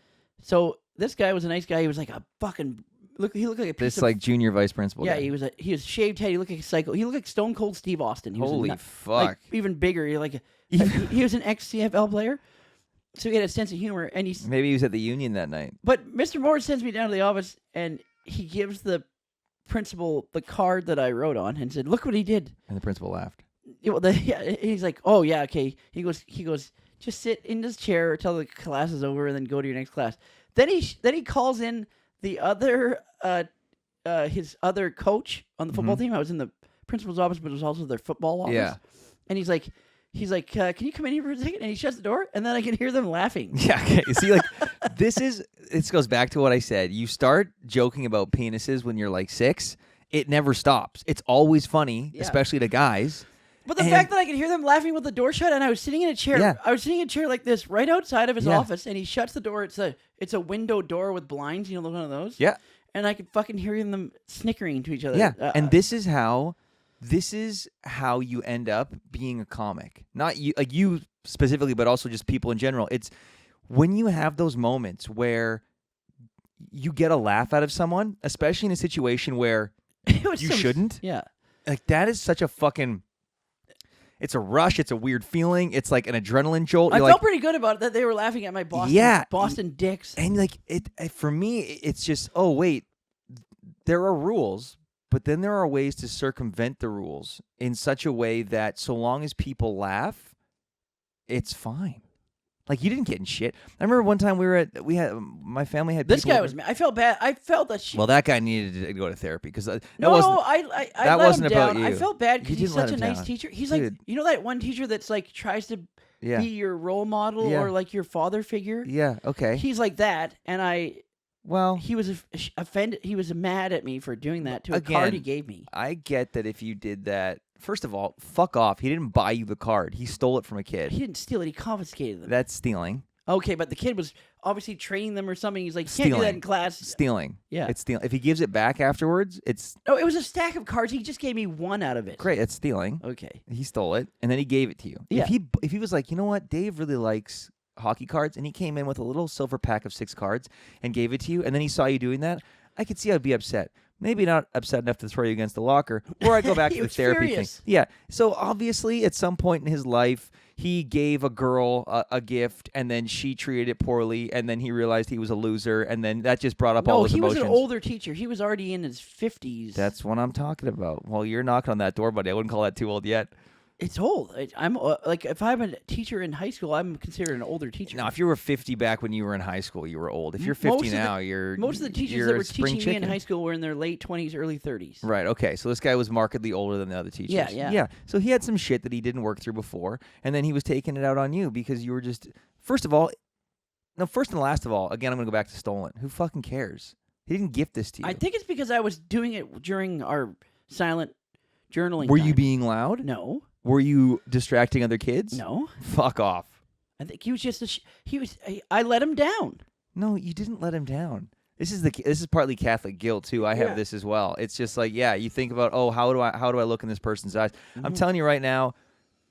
So this guy was a nice guy. He was like a fucking he looked like a piece This of like junior vice principal yeah. guy. He was shaved head. He looked like a psycho. He looked like Stone Cold Steve Austin. He was Holy like, fuck. even bigger. He was an ex CFL player, so he had a sense of humor. And Maybe he was at the union that night. but Mr. Moore sends me down to the office and he gives the principal the card that I wrote on and said, "Look what he did." And the principal laughed. He's like, "Oh yeah, okay." He goes, "Just sit in this chair till the class is over, and then go to your next class." Then he calls in the other his other coach on the football team. I was in the principal's office, but it was also their football office. Yeah. And he's like, "Can you come in here for a second?" And he shuts the door, and then I can hear them laughing. Yeah, okay. See, like, this goes back to what I said. You start joking about penises when you're like 6, it never stops. It's always funny, Yeah. especially to guys. But the And- fact that I could hear them laughing with the door shut, and I was sitting in a chair. Yeah. I was sitting in a chair like this, right outside of his Yeah. office, and he shuts the door. It's a window door with blinds, you know, one of those. Yeah. And I could fucking hear them snickering to each other. Yeah. And this is how you end up being a comic. Not you, like you specifically, but also just people in general. It's when you have those moments where you get a laugh out of someone, especially in a situation where it was you shouldn't. Yeah. Like that is such a fucking. It's a rush. It's a weird feeling. It's like an adrenaline jolt. I You're felt like, pretty good about it, that they were laughing at my Boston dicks. and like for me, it's just, oh wait, there are rules, but then there are ways to circumvent the rules in such a way that so long as people laugh, it's fine. Like you didn't get in shit. I remember one time my family had This people guy over- was mad. I felt bad. I felt that she. Well, that guy needed to go to therapy because that no, wasn't. I that let wasn't him about down. you. I felt bad You because he's didn't let such a him nice down. teacher. He's Dude. like, you know that one teacher that's like tries to Yeah. be your role model Yeah. or like your father figure. Yeah. Okay. He's like that, and Well, he was offended. He was mad at me for doing that to a Again, card he gave me. I get that if you did that. First of all, fuck off. He didn't buy you the card. He stole it from a kid. He didn't steal it. He confiscated them. That's stealing. Okay, but the kid was obviously training them or something. He's like, you can't do that Stealing. in class. Stealing. Yeah. It's stealing. If he gives it back afterwards, it's No, it was a stack of cards. He just gave me one out of it. great. It's stealing. Okay. He stole it and then he gave it to you. Yeah. If he was like, you know what, Dave really likes hockey cards, and he came in with a little silver pack of 6 cards and gave it to you, and then he saw you doing that, I could see I'd be upset. Maybe not upset enough to throw you against the locker, or I go back He to the was therapy furious. thing. Yeah. So obviously, at some point in his life, he gave a girl a gift, and then she treated it poorly, and then he realized he was a loser, and then that just brought up all No, his he was emotions. an older teacher. He was already in his 50s. That's what I'm talking about. Well, you're knocking on that door, buddy. I wouldn't call that too old yet. It's old. I'm like, if I'm a teacher in high school, I'm considered an older teacher. Now, if you were 50 back when you were in high school, you were old. If you're Most 50 of the- now, you're Most of the teachers you're that a were spring teaching me in chicken. high school were in their late 20s, early 30s. Right. Okay. So this guy was markedly older than the other teachers. Yeah. So he had some shit that he didn't work through before, and then he was taking it out on you because you were just first and last of all. Again, I'm gonna go back to stolen. Who fucking cares? He didn't gift this to you. I think it's because I was doing it during our silent journaling. Were you time. being loud? No. Were you distracting other kids? No. Fuck off. I think he was just I let him down. No, you didn't let him down. This is partly Catholic guilt too. I have Yeah. this as well. It's just like, yeah, you think about, oh, how do I look in this person's eyes? I'm telling you right now,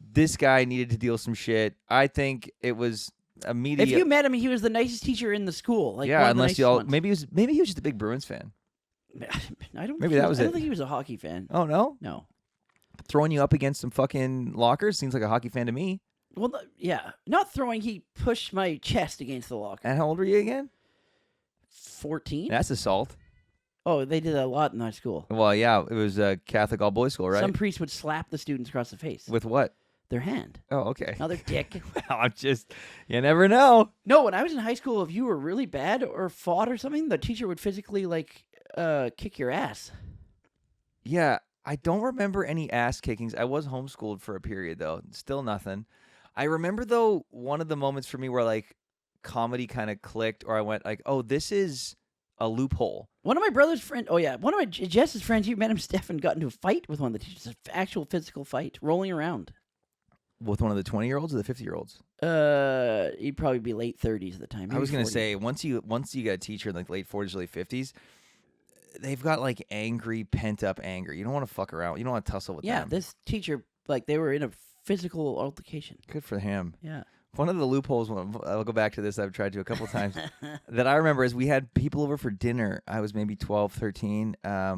this guy needed to deal with some shit. I think it was immediate. If you met him, he was the nicest teacher in the school. Like, yeah, one of the unless nicest you all ones. maybe he was just a big Bruins fan. I don't. maybe think that was I don't it. think he was a hockey fan. Oh no, No. throwing you up against some fucking lockers seems like a hockey fan to me. Well, yeah, not throwing. He pushed my chest against the locker. And how old were you again? 14. That's assault. Oh, they did that a lot in our school. Well, yeah, it was a Catholic all boys school, right? Some priest would slap the students across the face. With what? Their hand. Oh, okay. Not their dick. Well, you never know. No, when I was in high school, if you were really bad or fought or something, the teacher would physically kick your ass. Yeah, I don't remember any ass kickings. I was homeschooled for a period though. Still nothing. I remember though one of the moments for me where like comedy kind of clicked, or I went like, oh, this is a loophole. One of my brother's friend. Oh yeah, one of my Jess's friends. You met him, Stefan. Got into a fight with one of the teachers. An actual physical fight, rolling around. With one of the 20-year-olds or the 50-year-olds? He'd probably be late 30s at the time. I was gonna 40. say once you get a teacher in like late 40s, early 50s, they've got like angry, pent up anger. You don't want to fuck around. You don't want to tussle with Yeah, them. this teacher, like they were in a physical altercation. Good for him. Yeah. One of the loopholes, I'll go back to this, I've tried to a couple times, that I remember is we had people over for dinner. I was maybe 12, 13. I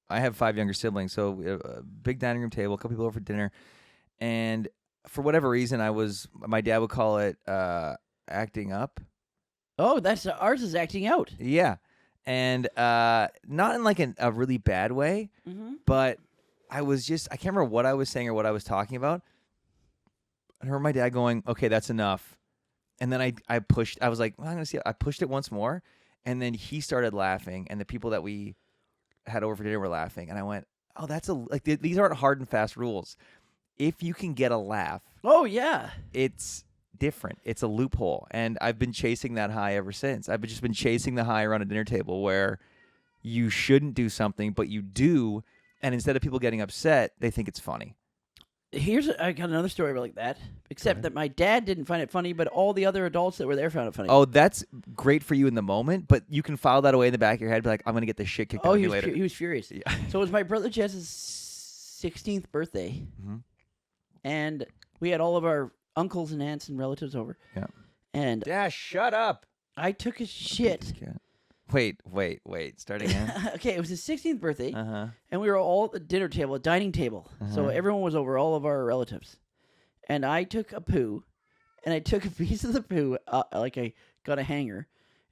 have 5 younger siblings, so we have a big dining room table, a couple people over for dinner. And for whatever reason, my dad would call it acting up. Oh, ours is acting out. Yeah. And not in like a really bad way, but I can't remember what I was saying or what I was talking about. I heard my dad going, okay, that's enough. And then I pushed, I was like, well, I'm going to see it. I pushed it once more. And then he started laughing. And the people that we had over for dinner were laughing. And I went, oh, these aren't hard and fast rules. If you can get a laugh. Oh, yeah. It's different. It's a loophole. And I've been chasing that high ever since. I've just been chasing the high around a dinner table where you shouldn't do something, but you do. And instead of people getting upset, they think it's funny. I got another story like that, except that my dad didn't find it funny, but all the other adults that were there found it funny. Oh, that's great for you in the moment, but you can file that away in the back of your head, be like, I'm going to get this shit kicked out of me later. He was furious. Yeah. So it was my brother Jess's 16th birthday, and we had all of our uncles and aunts and relatives over. Yeah. And Dash, shut up. I took his shit. Wait. Start again. Okay, it was his 16th birthday, Uh-huh. and we were all at the dinner table, a dining table. So everyone was over, all of our relatives. And I took a poo, and I took a piece of the poo, like I got a hanger,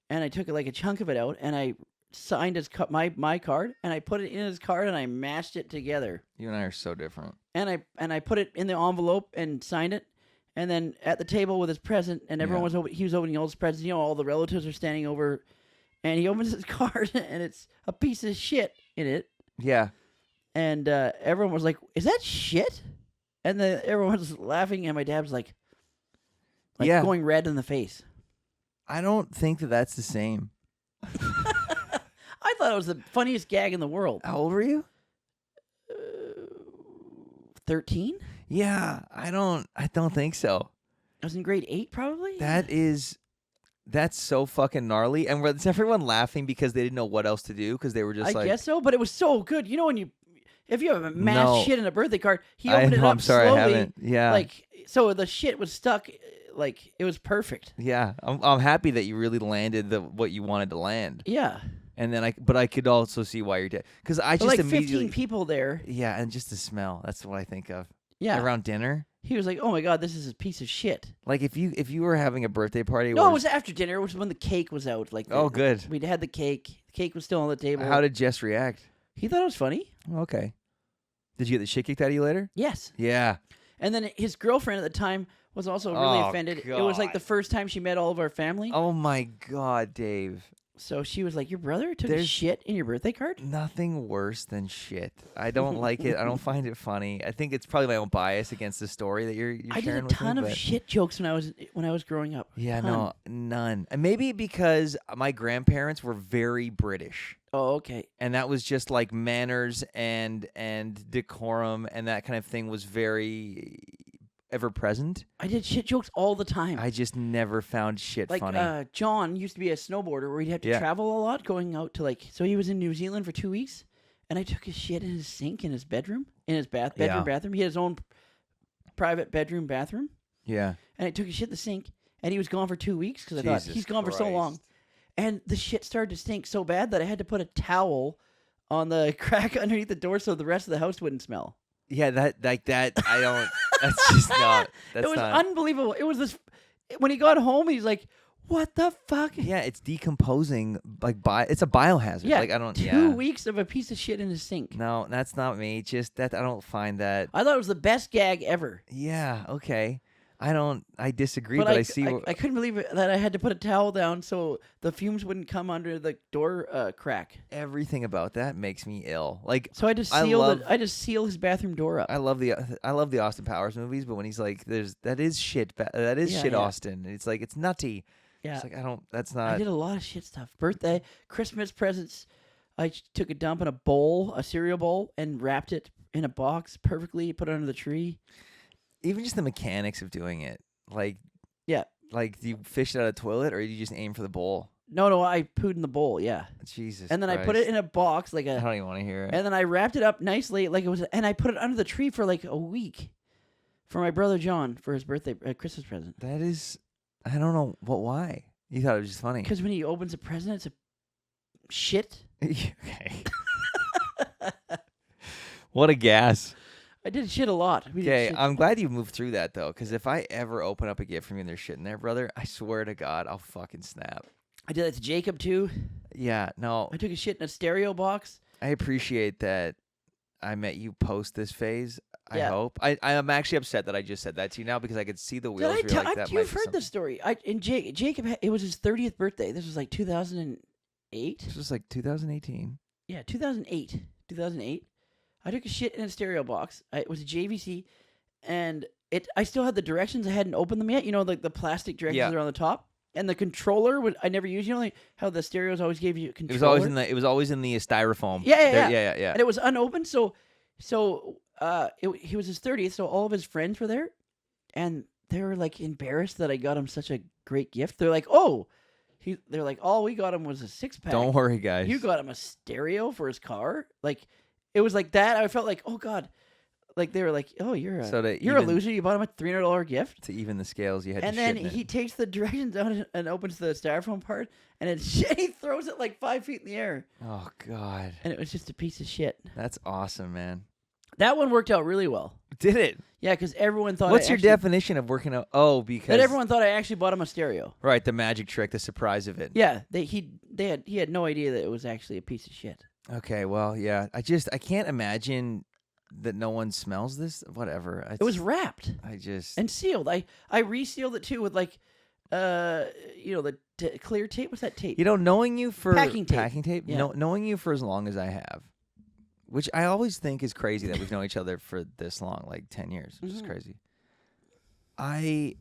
and I took like a chunk of it out, and I signed his my card, and I put it in his card, and I mashed it together. You and I are so different. And I put it in the envelope and signed it. And then at the table with his present, and everyone he was opening all his presents. You know, all the relatives are standing over. And he opens his card, and it's a piece of shit in it. Yeah. And everyone was like, "Is that shit?" And then everyone was laughing, and my dad was like going red in the face. I don't think that's the same. I thought it was the funniest gag in the world. How old were you? 13? Yeah, I don't think so. I was in grade 8, probably. That's so fucking gnarly. And was everyone laughing because they didn't know what else to do? Because they were just I guess so, but it was so good. You know, if you have a mass shit in a birthday card, he opened it up I'm sorry, slowly. I haven't. Yeah. Like, so the shit was stuck. Like, it was perfect. Yeah. I'm happy that you really landed what you wanted to land. Yeah. And then I could also see why you're dead. Because I just like immediately 15 people there. Yeah, and just the smell. That's what I think of. Yeah. Around dinner. He was like, "Oh my god, this is a piece of shit." Like if you were having a birthday party. No, it was after dinner. It was when the cake was out. Like, good. We'd had the cake. The cake was still on the table. How did Jess react? He thought it was funny. Okay. Did you get the shit kicked out of you later? Yes. Yeah. And then his girlfriend at the time was also really offended. God. It was like the first time she met all of our family. Oh my God, Dave. So she was like, "Your brother took shit in your birthday card?" Nothing worse than shit. I don't like it. I don't find it funny. I think it's probably my own bias against the story that you're I sharing did a with me. ton of shit jokes when I was growing up. Yeah, no, none. And maybe because my grandparents were very British. Oh, okay. And that was just like manners and decorum and that kind of thing was very ever present. I did shit jokes all the time. I just never found shit funny. Like John used to be a snowboarder where he'd have to travel a lot, going out to so he was in New Zealand for 2 weeks, and I took his shit in his sink in his bedroom, in his bathroom. He had his own private bedroom bathroom. Yeah. And I took his shit in the sink, and he was gone for 2 weeks because I thought he's gone for so long, and the shit started to stink so bad that I had to put a towel on the crack underneath the door so the rest of the house wouldn't smell. Yeah, that I don't. That's just not. That's it was not. unbelievable. It was this. When he got home, he's like, "What the fuck?" Yeah, it's decomposing. It's a biohazard. Yeah, like I don't. 2 weeks of a piece of shit in his sink. No, that's not me. Just that I don't find that. I thought it was the best gag ever. Yeah. Okay. I disagree, but I see. I couldn't believe it that I had to put a towel down so the fumes wouldn't come under the door crack. Everything about that makes me ill. Like so, I just seal his bathroom door up. I love the Austin Powers movies, but when he's like, that is shit. That is shit, Austin. It's like it's nutty. Yeah. It's like, I don't, that's I not, did a lot of shit stuff. Birthday, Christmas presents. I took a dump in a bowl, a cereal bowl, and wrapped it in a box perfectly, put it under the tree. even just the mechanics of doing it. Like, Yeah. do you fish it out of a toilet or do you just aim for the bowl? No, I pooed in the bowl, yeah. Jesus And then I put Christ. it in a box, like I a, don't even want to hear it. and then I wrapped it up nicely, like it was, and I put it under the tree for like a week for my brother John for his birthday, Christmas present. That is, I don't know why. You thought it was just funny. Because when he opens a present, it's a shit. Okay. What a gas. I did shit a lot. We did Okay, shit. I'm glad you moved through that though, because if I ever open up a gift from you and there's shit in there, brother, I swear to God, I'll fucking snap. I did that to Jacob too. Yeah, no, I took a shit in a stereo box. I appreciate that I met you post this phase. I Yeah. hope. I'm actually upset that I just said that to you now because I could see the Did wheels. I You're tell? like, that You've might be heard the story. Jacob. It was his 30th birthday. This was like 2008. This was like 2018. Yeah, 2008. 2008. I took a shit in a stereo box. It was a JVC, and I still had the directions. I hadn't opened them yet. You know, like the plastic directions Yeah. are on the top, and the controller I never used. You know, like how the stereos always gave you a It controller. was always in the styrofoam. Yeah. Yeah. And it was unopened. So he was his 30th. So all of his friends were there, and they were like embarrassed that I got him such a great gift. They're like, oh. They're like, all we got him was a 6-pack. Don't worry, guys. You got him a stereo for his car. Like, it was like that. I felt like, oh God, like they were like, oh, you're a loser. You bought him a $300 gift. To even the scales, you had. And to then shit in he it. takes the directions down and opens the styrofoam part, and he throws it like 5 feet in the air, Oh God, and it was just a piece of shit. that's awesome, man. That one worked out really well. Did it? Yeah, because everyone thought. What's your definition of working out? Oh, because That everyone thought I actually bought him a stereo. right, the magic trick, the surprise of it. Yeah, he had no idea that it was actually a piece of shit. Okay, well, yeah. I can't imagine that no one smells this. Whatever. It was wrapped I just. and sealed. I resealed it too with like, the clear tape. What's that tape? Knowing you for Packing tape. Yeah. Knowing you for as long as I have, which I always think is crazy that we've known each other for this long, like 10 years, which is crazy. I'm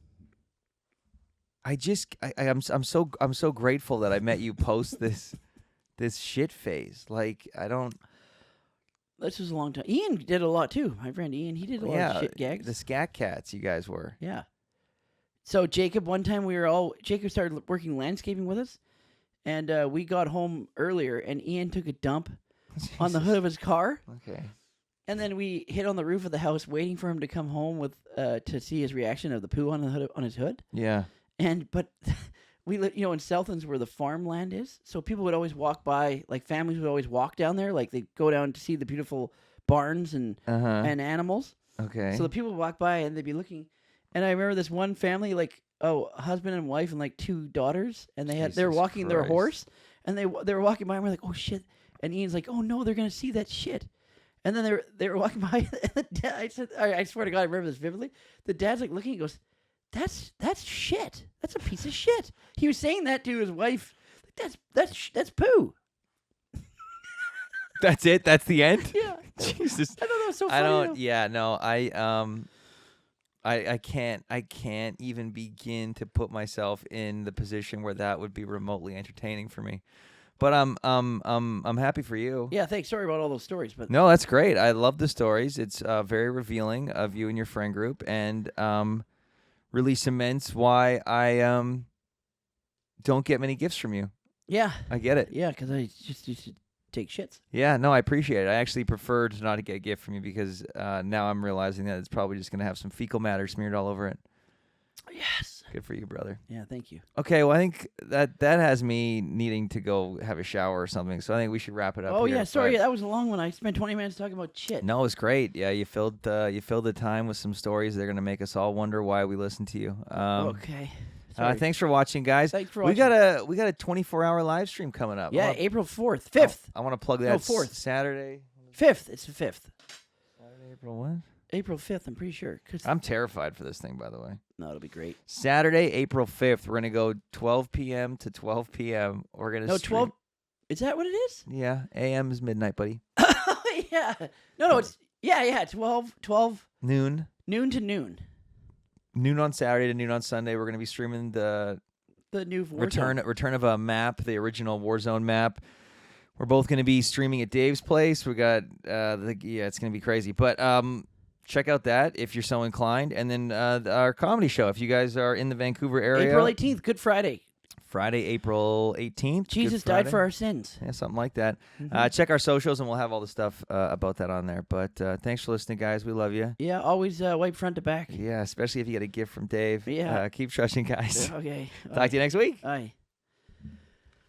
so grateful that I met you post this shit phase. Like, I don't. This was a long time. Ian did a lot too. My friend Ian, he did a lot of shit gags. The scat cats, you guys were. Yeah. So Jacob, one time Jacob started working landscaping with us, and we got home earlier, and Ian took a dump on the hood of his car. Okay. And then we hit on the roof of the house, waiting for him to come home with to see his reaction of the poo on the hood on his hood. Yeah. But we live, in Southlands where the farmland is, so people would always walk by. Like families would always walk down there, like they go down to see the beautiful barns and animals. Okay. So the people would walk by and they'd be looking. And I remember this one family, like a husband and wife and like 2 daughters, and they were walking their horse, and they were walking by and we're like, oh shit. And Ian's like, oh no, they're gonna see that shit. And then they were walking by, and the dad, I swear to God, I remember this vividly. The dad's like looking, he goes, That's shit. That's a piece of shit. He was saying that to his wife. That's poo. That's it. That's the end. Yeah. Jesus. I thought that was so funny. I don't. though. Yeah. No. I can't even begin to put myself in the position where that would be remotely entertaining for me. But I'm happy for you. Yeah. Thanks. Sorry about all those stories, but No, that's great. I love the stories. It's very revealing of you and your friend group, and really cements why I don't get many gifts from you. yeah, I get it. yeah, because I just used to take shits. Yeah, no, I appreciate it. I actually prefer to not get a gift from you because now I'm realizing that it's probably just going to have some fecal matter smeared all over it. Yes. Good for you, brother. Yeah. Thank you. Okay, well, I think that has me needing to go have a shower or something, so I think we should wrap it up Oh here. yeah. Sorry, that was a long one. I spent 20 minutes talking about shit. No, it's great. Yeah, you filled the time with some stories that are going to make us all wonder why we listen to you. Okay. Sorry. Thanks for watching, guys. Thanks for We watching. got a 24-hour live stream coming up. Yeah, April 4th, 5th, I want to plug that. No, 4th. Saturday. 5th. It's the 5th. Saturday, April what? April 5th. I'm pretty sure. I'm terrified for this thing, by the way. No, it'll be great. Saturday, April 5th. We're gonna go 12 p.m. to 12 p.m. We're gonna No, stream. 12. Is that what it is? Yeah, a.m. is midnight, buddy. Yeah. No, it's 12 Noon noon to noon. on Saturday to noon on Sunday. We're gonna be streaming the The new Warzone. return of a map, the original Warzone map. We're both going to be streaming at Dave's place. We got it's going to be crazy. But check out that if you're so inclined, and then our comedy show if you guys are in the Vancouver area. April 18th, Good Friday. Friday, April 18th. Jesus died for our sins. Yeah, something like that. Check our socials, and we'll have all the stuff about that on there. But thanks for listening, guys. We love you. Yeah, always wipe front to back. Yeah, especially if you get a gift from Dave. Yeah. Keep trudging, guys. Okay. Talk to you next week. Aye.